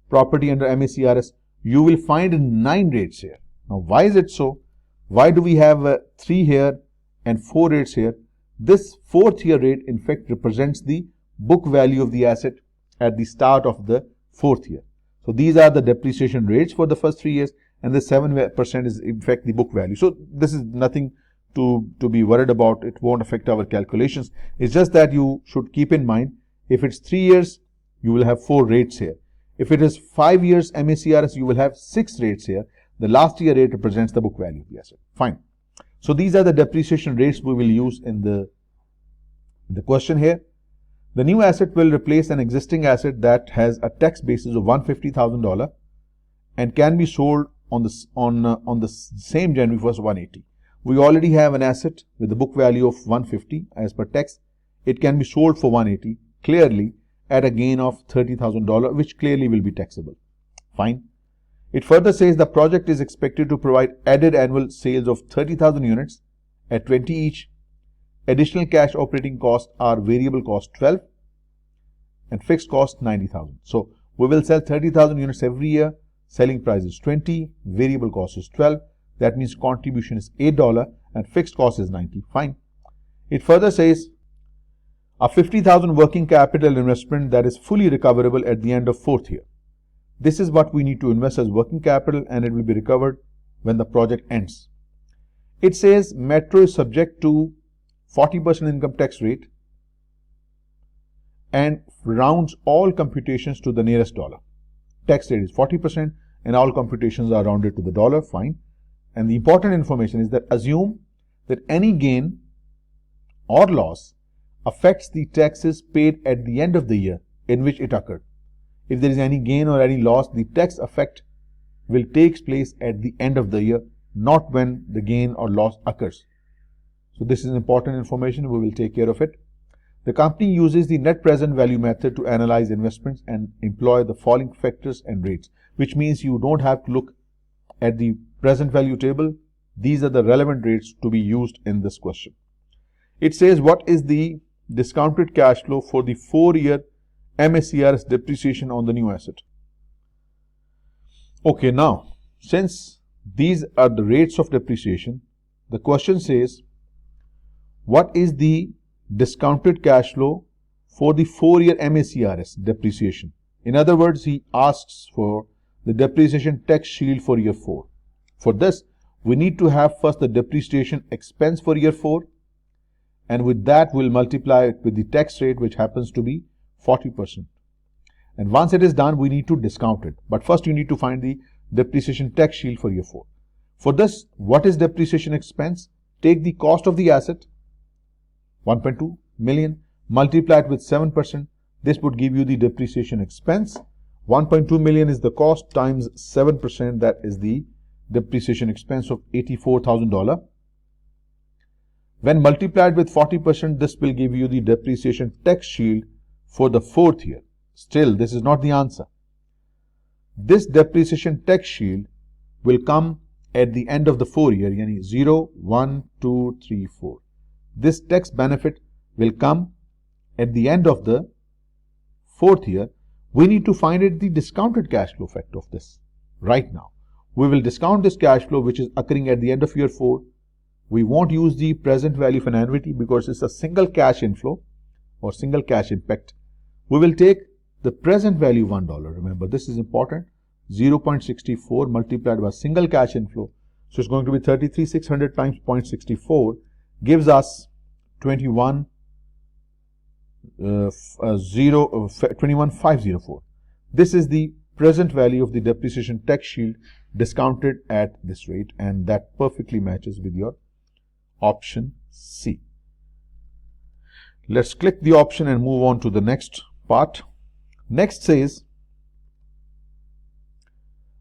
property under MACRS, you will find 9 rates here. Now, why is it so? Why do we have 3 here and 4 rates here? This 4th year rate in fact represents the book value of the asset at the start of the 4th year. So these are the depreciation rates for the first 3 years, and the 7% is in fact the book value. So this is nothing to be worried about. It won't affect our calculations. It's just that you should keep in mind, if it's 3 years, you will have 4 rates here. If it is 5 years MACRS, you will have 6 rates here. The last year rate represents the book value of the asset. Fine. So these are the depreciation rates we will use in the question here. The new asset will replace an existing asset that has a tax basis of $150,000 and can be sold on the same January 1st, 180. We already have an asset with a book value of 150 as per tax. It can be sold for 180 clearly at a gain of $30,000, which clearly will be taxable. Fine. It further says the project is expected to provide added annual sales of 30,000 units at 20 each. Additional cash operating costs are variable cost 12 and fixed cost 90,000. So we will sell 30,000 units every year. Selling price is 20, variable cost is 12. That means contribution is $8 and fixed cost is 90. Fine. It further says a 50,000 working capital investment that is fully recoverable at the end of 4th year. This is what we need to invest as working capital, and it will be recovered when the project ends. It says Metro is subject to 40% income tax rate and rounds all computations to the nearest dollar. Tax rate is 40% and all computations are rounded to the dollar. Fine. And the important information is that assume that any gain or loss affects the taxes paid at the end of the year in which it occurred. If there is any gain or any loss, the tax effect will take place at the end of the year, not when the gain or loss occurs. So this is important information. We will take care of it. The company uses the net present value method to analyze investments and employ the following factors and rates, which means you don't have to look at the present value table. These are the relevant rates to be used in this question. It says what is the discounted cash flow for the 4-year MACRS depreciation on the new asset. Okay, now since these are the rates of depreciation, the question says what is the discounted cash flow for the 4-year MACRS depreciation. In other words, he asks for the depreciation tax shield for year 4. For this, we need to have first the depreciation expense for year 4, and with that we'll multiply it with the tax rate, which happens to be 40%. And once it is done, we need to discount it. But first you need to find the depreciation tax shield for year 4. For this, what is depreciation expense? Take the cost of the asset, 1.2 million, multiply it with 7%. This would give you the depreciation expense. 1.2 million is the cost times 7%. That is the depreciation expense of $84,000. When multiplied with 40%, this will give you the depreciation tax shield for the 4th year. Still, this is not the answer. This depreciation tax shield will come at the end of the 4 year, yani 0, 1, 2, 3, 4. This tax benefit will come at the end of the 4th year. We need to find it the discounted cash flow factor of this right now. We will discount this cash flow which is occurring at the end of year 4. We won't use the present value of an annuity because it's a single cash inflow or single cash impact. We will take the present value $1. Remember, this is important. 0.64 multiplied by single cash inflow. So it's going to be 33,600 times 0.64 gives us 21,504. This is the present value of the depreciation tax shield discounted at this rate, and that perfectly matches with your option C. Let's click the option and move on to the next part. Next says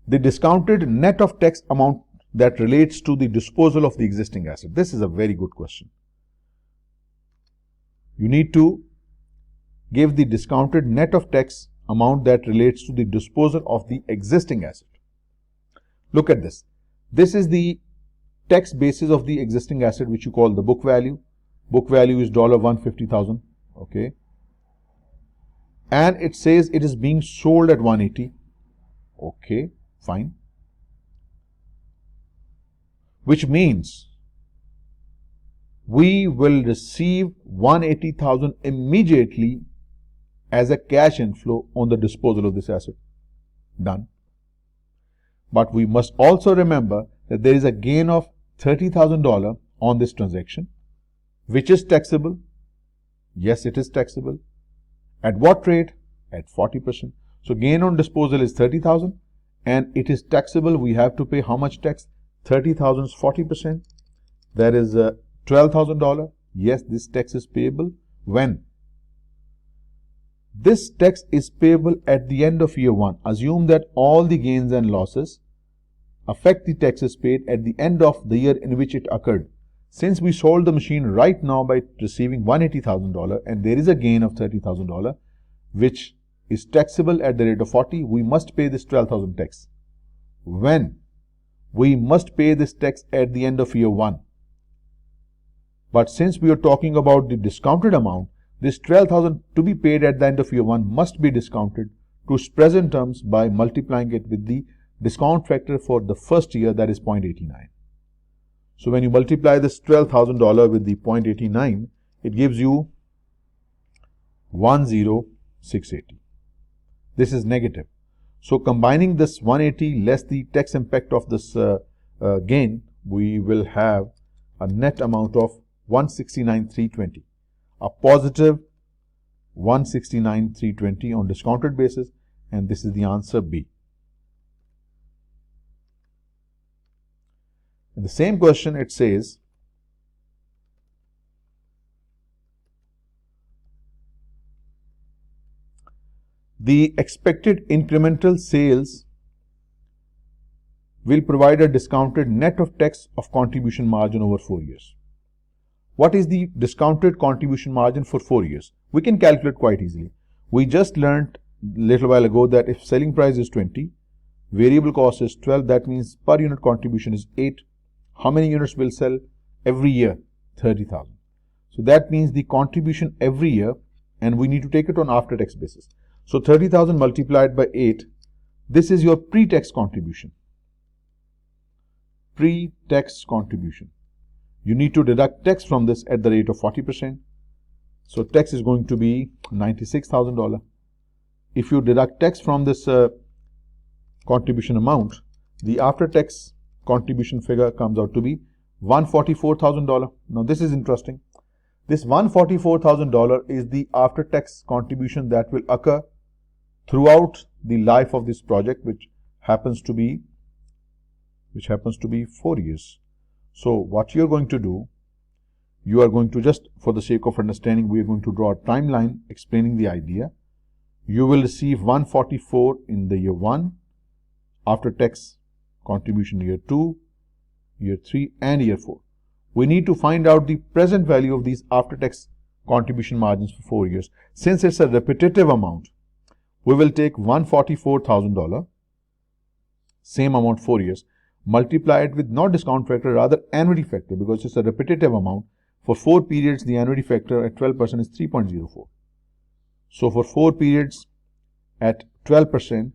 the discounted net of tax amount that relates to the disposal of the existing asset. This is a very good question. You need to give the discounted net of tax amount that relates to the disposal of the existing asset. Look at this. This is the tax basis of the existing asset, which you call the book value. Book value is $150,000. Okay. And it says it is being sold at 180. Okay, fine. Which means we will receive 180,000 immediately as a cash inflow on the disposal of this asset. Done. But we must also remember that there is a gain of $30,000 on this transaction, which is taxable. Yes, it is taxable. At what rate? At 40%. So gain on disposal is 30,000 and it is taxable. We have to pay how much tax? 30,000 is 40%. That is $12,000. Yes, this tax is payable. When? This tax is payable at the end of year 1. Assume that all the gains and losses affect the taxes paid at the end of the year in which it occurred. Since we sold the machine right now by receiving $180,000 and there is a gain of $30,000 which is taxable at the rate of 40, we must pay this 12,000 tax. When? We must pay this tax at the end of year 1. But since we are talking about the discounted amount, this 12,000 to be paid at the end of year 1 must be discounted to its present terms by multiplying it with the discount factor for the first year, that is 0.89. So when you multiply this $12,000 with the 0.89, it gives you 10680. This is negative. So combining this 180 less the tax impact of this gain, we will have a net amount of 169,320. A positive 169,320 on discounted basis, and this is the answer B. In the same question, it says the expected incremental sales will provide a discounted net of tax of contribution margin over 4 years. What is the discounted contribution margin for 4 years? We can calculate quite easily. We just learned a little while ago that if selling price is 20, variable cost is 12, that means per unit contribution is 8. How many units will sell every year? 30,000. So that means the contribution every year, and we need to take it on after tax basis. So 30,000 multiplied by 8, this is your pre-tax contribution. Pre-tax contribution. You need to deduct tax from this at the rate of 40%. So tax is going to be $96,000. If you deduct tax from this contribution amount, the after-tax contribution figure comes out to be $144,000. Now this is interesting. This $144,000 is the after-tax contribution that will occur throughout the life of this project, which happens to be 4 years. So what you're going to do, you are going to, just for the sake of understanding, we are going to draw a timeline explaining the idea. You will receive 144 in the year 1, after tax contribution year 2, year 3 and year 4. We need to find out the present value of these after tax contribution margins for 4 years. Since it's a repetitive amount, we will take $144,000, same amount 4 years, multiply it with not discount factor, rather annuity factor, because it's a repetitive amount. For 4 periods, the annuity factor at 12% is 3.04. So for 4 periods at 12%,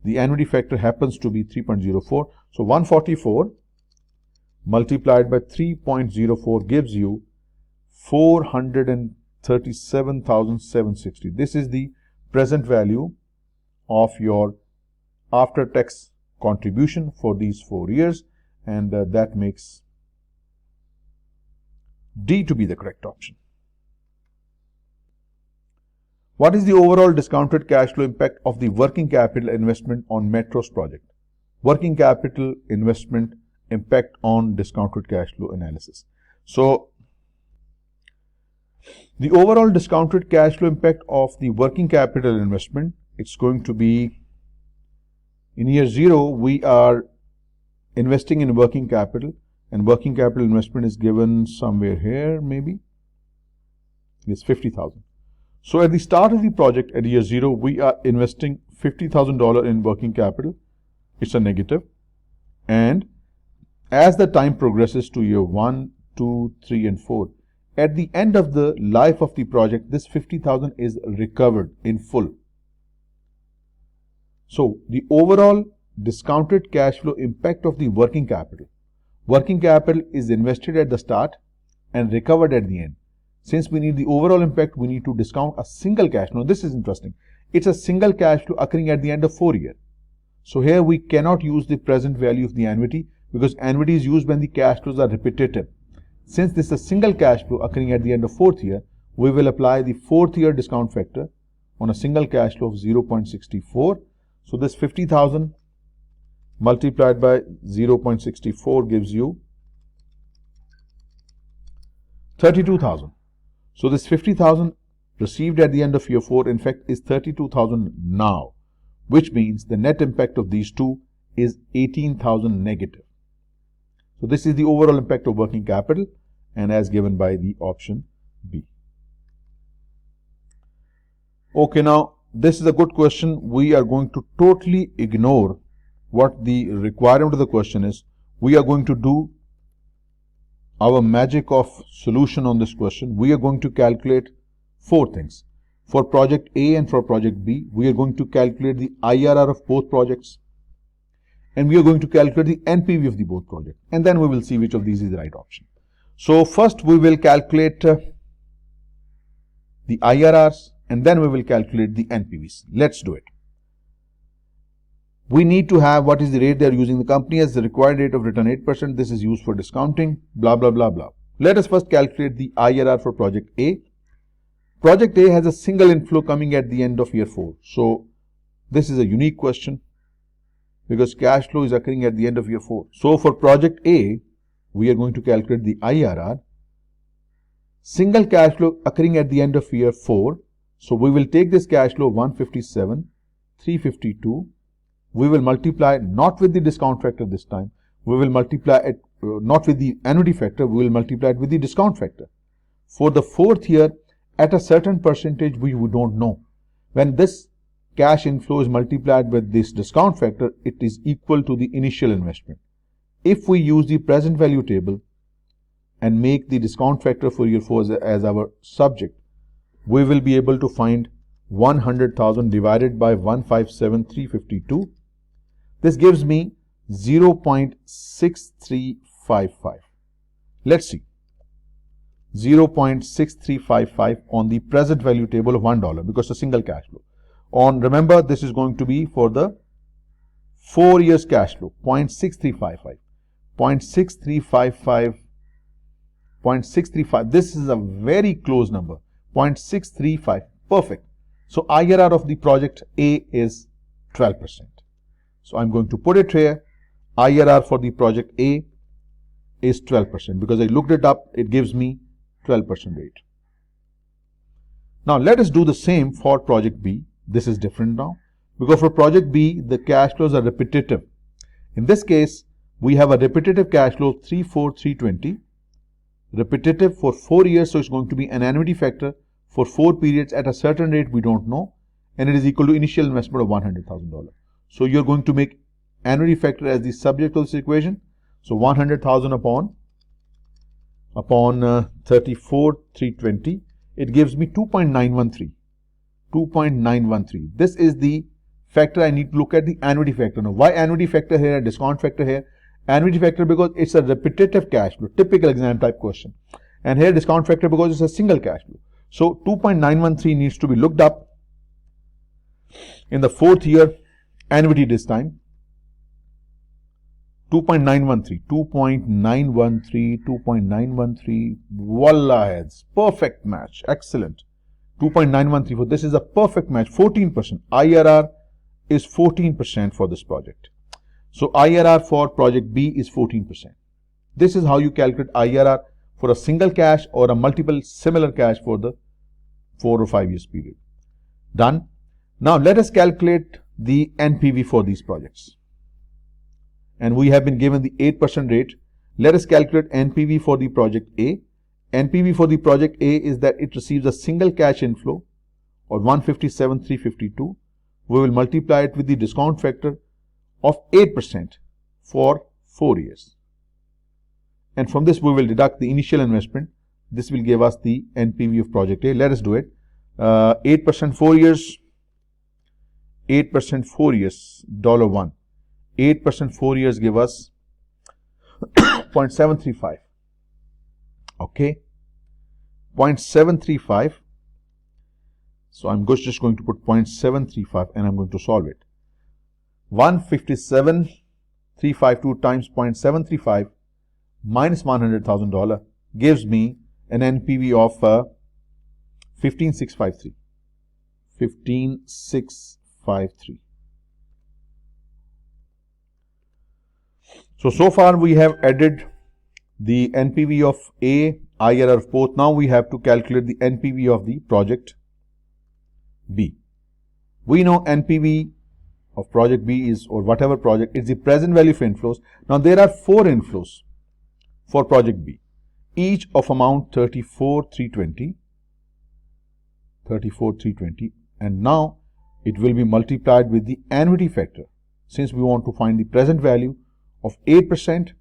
the annuity factor happens to be 3.04. So 144 multiplied by 3.04 gives you 437,760. This is the present value of your after tax contribution for these 4 years, and that makes D to be the correct option. What is the overall discounted cash flow impact of the working capital investment on Metro's project? Working capital investment impact on discounted cash flow analysis. So, the overall discounted cash flow impact of the working capital investment, it's going to be, in year 0, we are investing in working capital, and working capital investment is given somewhere here, maybe. It's 50,000. So at the start of the project, at year 0, we are investing $50,000 in working capital. It's a negative. And as the time progresses to year 1, 2, 3, and 4, at the end of the life of the project, this 50,000 is recovered in full. So the overall discounted cash flow impact of the working capital. Working capital is invested at the start and recovered at the end. Since we need the overall impact, we need to discount a single cash flow. Now this is interesting. It's a single cash flow occurring at the end of 4 years. So here we cannot use the present value of the annuity because annuity is used when the cash flows are repetitive. Since this is a single cash flow occurring at the end of 4th year, we will apply the 4th year discount factor on a single cash flow of 0.64. So this 50,000 multiplied by 0.64 gives you 32,000. So this 50,000 received at the end of year 4 in fact is 32,000 now, which means the net impact of these two is 18,000 negative. So this is the overall impact of working capital and as given by the option B. Okay, now this is a good question. We are going to totally ignore what the requirement of the question is. We are going to do our magic of solution on this question. We are going to calculate 4 things. For project A and for project B, we are going to calculate the IRR of both projects. And we are going to calculate the NPV of the both projects. And then we will see which of these is the right option. So first we will calculate the IRRs and then we will calculate the NPVs. Let's do it. We need to have what is the rate they are using. The company has the required rate of return 8%. This is used for discounting, blah, blah, blah, blah. Let us first calculate the IRR for project A. Project A has a single inflow coming at the end of year 4. So this is a unique question because cash flow is occurring at the end of year 4. So for project A, we are going to calculate the IRR. Single cash flow occurring at the end of year 4. So we will take this cash flow 157, 352. We will multiply not with the discount factor this time. We will multiply it not with the annuity factor. We will multiply it with the discount factor. For the 4th year, at a certain percentage, we don't know. When this cash inflow is multiplied with this discount factor, it is equal to the initial investment. If we use the present value table and make the discount factor for year 4 as our subject, we will be able to find 100,000 divided by 157,352. This gives me 0.6355. Let's see. 0.6355 on the present value table of $1 because it's a single cash flow. Remember, this is going to be for the 4 years cash flow, 0.6355. 0.6355. 0.635. This is a very close number. 0.635. Perfect. So IRR of the project A is 12%. So I'm going to put it here. IRR for the project A is 12% because I looked it up. It gives me 12% rate. Now let us do the same for project B. This is different now because for project B, the cash flows are repetitive. In this case, we have a repetitive cash flow of 34320. Repetitive for 4 years, so it's going to be an annuity factor for 4 periods at a certain rate we don't know, and it is equal to initial investment of $100,000. So you're going to make annuity factor as the subject of this equation. So 100,000 upon 34,320, it gives me 2.913. 2.913. This is the factor I need to look at, the annuity factor. Now, why annuity factor here, discount factor here? Annuity factor because it's a repetitive cash flow, typical exam type question. And here discount factor because it's a single cash flow. So 2.913 needs to be looked up in the 4th year annuity this time. 2.913, 2.913, 2.913, voila heads, perfect match, excellent. 2.9134. This is a perfect match. 14%. IRR is 14% for this project. So IRR for project B is 14%. This is how you calculate IRR for a single cash or a multiple similar cash for the 4 or 5 years period. Done. Now let us calculate the NPV for these projects. And we have been given the 8% rate. Let us calculate NPV for the project A. NPV for the project A is that it receives a single cash inflow or 157,352. We will multiply it with the discount factor of 8% for 4 years. And from this we will deduct the initial investment. This will give us the NPV of project A. Let us do it. 8% 4 years. 8% 4 years, $1. 8% 4 years give us 0.735. Okay, 0.735. So I'm just going to put 0.735 and I'm going to solve it. 157,352 times 0.735 minus $100,000 gives me an NPV of 15,653. 15,653. So far we have added the NPV of A, IRR of both. Now we have to calculate the NPV of the project B. We know NPV of project B is, or whatever project, is the present value of inflows. Now there are 4 inflows for project B, each of amount 34,320, and now it will be multiplied with the annuity factor. Since we want to find the present value of 8%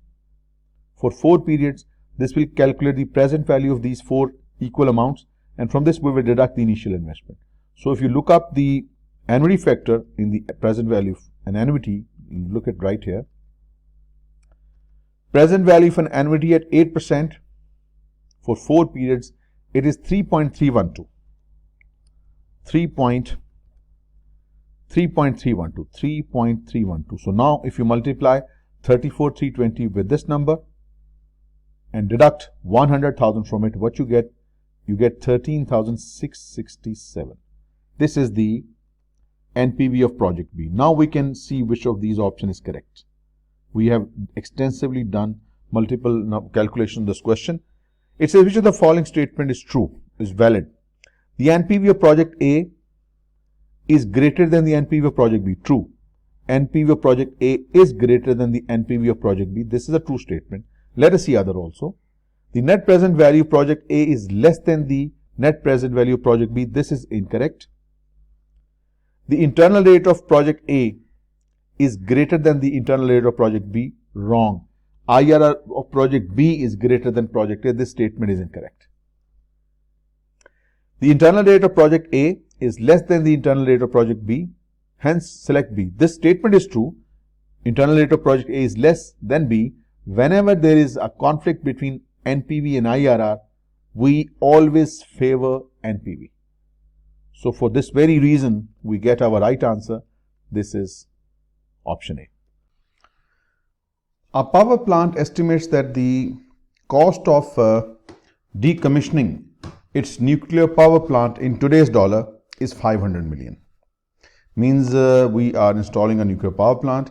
for 4 periods, this will calculate the present value of these 4 equal amounts, and from this we will deduct the initial investment. So if you look up the annuity factor in the present value of an annuity, look at right here. Present value of an annuity at 8% for 4 periods, it is 3.312. 3.312. So now if you multiply 34,320 with this number and deduct 100,000 from it, what you get? You get 13,667. This is the NPV of project B. Now we can see which of these options is correct. We have extensively done multiple calculations in this question. It says which of the following statement is true, is valid. The NPV of project A is greater than the NPV of project B. True. NPV of project A is greater than the NPV of project B. This is a true statement. Let us see other also. The net present value of project A is less than the net present value of project B. This is incorrect. The internal rate of project A is greater than the internal rate of project B. Wrong. IRR of project B is greater than project A. This statement is incorrect. The internal rate of project A is less than the internal rate of project B. Hence, select B. This statement is true. Internal rate of project A is less than B. Whenever there is a conflict between NPV and IRR, we always favor NPV. So for this very reason, we get our right answer. This is option A. A power plant estimates that the cost of decommissioning its nuclear power plant in today's dollar is 500 million. Means we are installing a nuclear power plant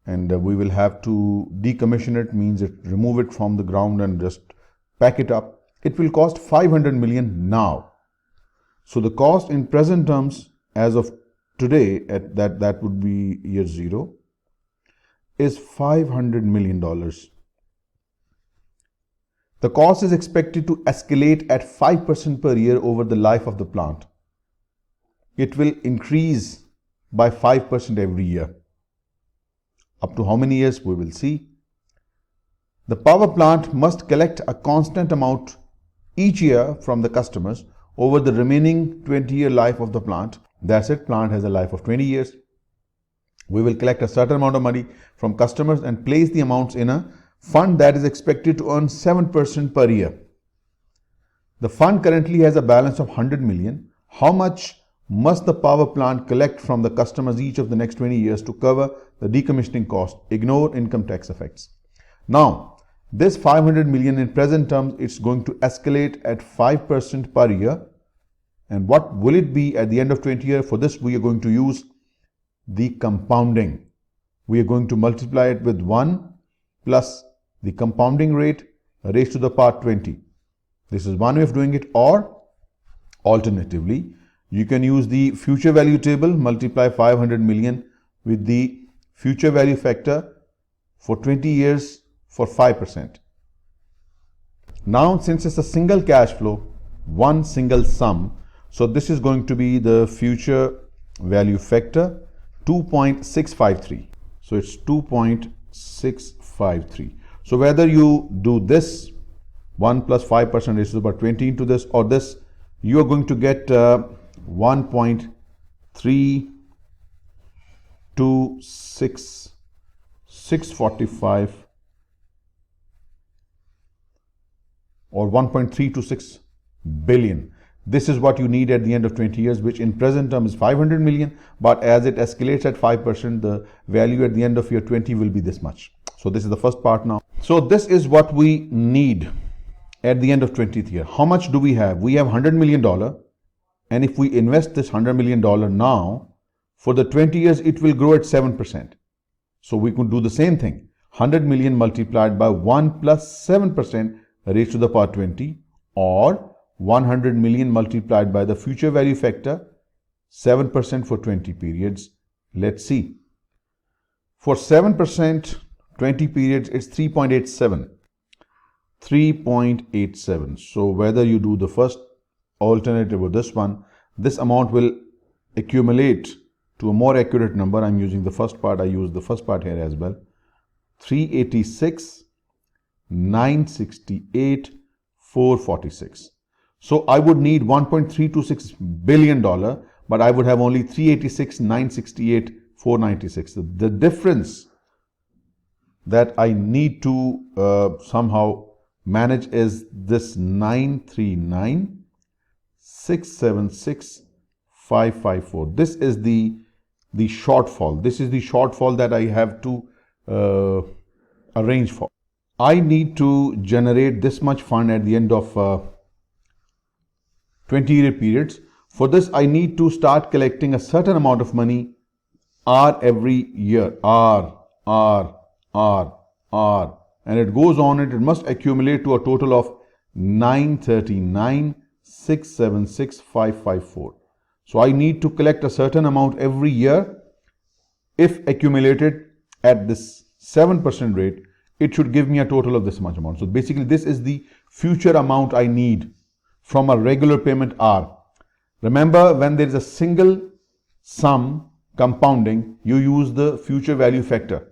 and we will have to decommission it, means remove it from the ground and just pack it up. It will cost 500 million now. So the cost in present terms as of today, at that would be year 0, is $500 million. The cost is expected to escalate at 5% per year over the life of the plant. It will increase by 5% every year. Up to how many years we will see. The power plant must collect a constant amount each year from the customers over the remaining 20-year life of the plant. That's it, plant has a life of 20 years. We will collect a certain amount of money from customers and place the amounts in a fund that is expected to earn 7% per year. The fund currently has a balance of 100 million. How much must the power plant collect from the customers each of the next 20 years to cover the decommissioning cost? Ignore income tax effects. Now, this 500 million in present terms, it's going to escalate at 5% per year And what will it be at the end of 20 years? For this, we are going to use the compounding. We are going to multiply it with 1 plus the compounding rate raised to the power 20. This is one way of doing it, or alternatively, you can use the future value table, multiply 500 million with the future value factor for 20 years for 5%. Now, since it's a single cash flow, one single sum, so this is going to be the future value factor 2.653. So it's 2.653. So whether you do this 1 plus 5% raised to the power 20 into this or this, you are going to get 1.326645 or 1.326 billion. This is what you need at the end of 20 years, which in present term is 500 million, but as it escalates at 5%, the value at the end of year 20 will be this much. So this is the first part now. So this is what we need at the end of 20th year. How much do we have? We have $100 million, and if we invest this $100 million now, for the 20 years, it will grow at 7%. So we could do the same thing. 100 million multiplied by 1 plus 7% raised to the power 20, or 100 million multiplied by the future value factor 7% for 20 periods. Let's see. For 7%, 20 periods, it's 3.87. 3.87. So whether you do the first alternative or this one, this amount will accumulate to a more accurate number. I'm using the first part. I use the first part here as well. 386, 968, 446. So I would need $1.326 billion, but I would have only 386, 968, 496. The difference that I need to somehow manage is this 939, 676, 554. This is the shortfall. This is the shortfall that I have to arrange for. I need to generate this much fund at the end of 20-year periods. For this, I need to start collecting a certain amount of money R every year. R. And it goes on, it must accumulate to a total of 939, 676, 554. So I need to collect a certain amount every year. If accumulated at this 7% rate, it should give me a total of this much amount. So basically, this is the future amount I need from a regular payment R. Remember, when there is a single sum compounding, you use the future value factor,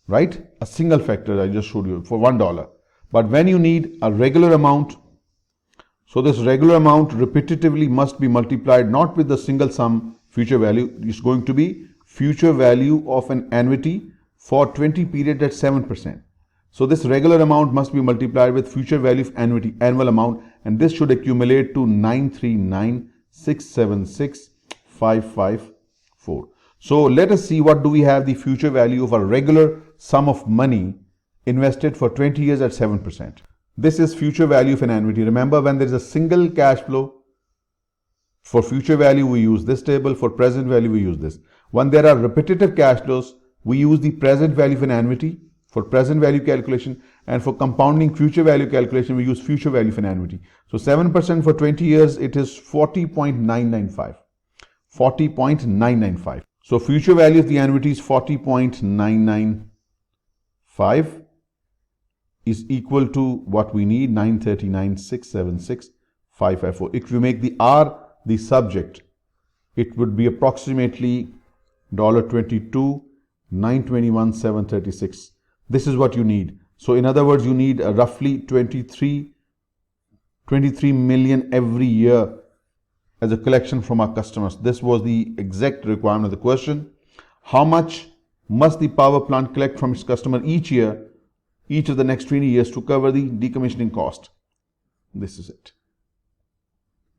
right? A single factor I just showed you for $1. But when you need a regular amount, so this regular amount repetitively must be multiplied not with the single sum future value. It's going to be future value of an annuity for 20 period at 7%. So this regular amount must be multiplied with future value of annuity, annual amount, and this should accumulate to 939, 676, 554. So let us see what do we have the future value of a regular sum of money invested for 20 years at 7%. This is future value of an annuity. Remember, when there is a single cash flow, for future value we use this table, for present value we use this. When there are repetitive cash flows, we use the present value of an annuity for present value calculation, and for compounding future value calculation we use future value of an annuity. So 7% for 20 years, it is 40.995. 40.995. So future value of the annuity is 40.995 is equal to what we need, 939, 676, 554. If you make the R the subject, it would be approximately $22, 921, 736. This is what you need. So in other words, you need roughly 23 million every year as a collection from our customers. This was the exact requirement of the question. How much must the power plant collect from its customer each year, each of the next 20 years, to cover the decommissioning cost? This is it.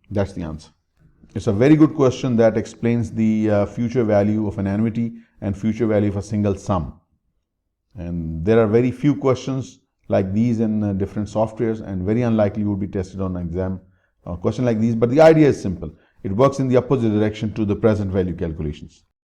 That's the answer. It's a very good question that explains the future value of an annuity and future value of a single sum. And there are very few questions like these in different softwares, and very unlikely would be tested on an exam question like these, but the idea is simple. It works in the opposite direction to the present value calculations.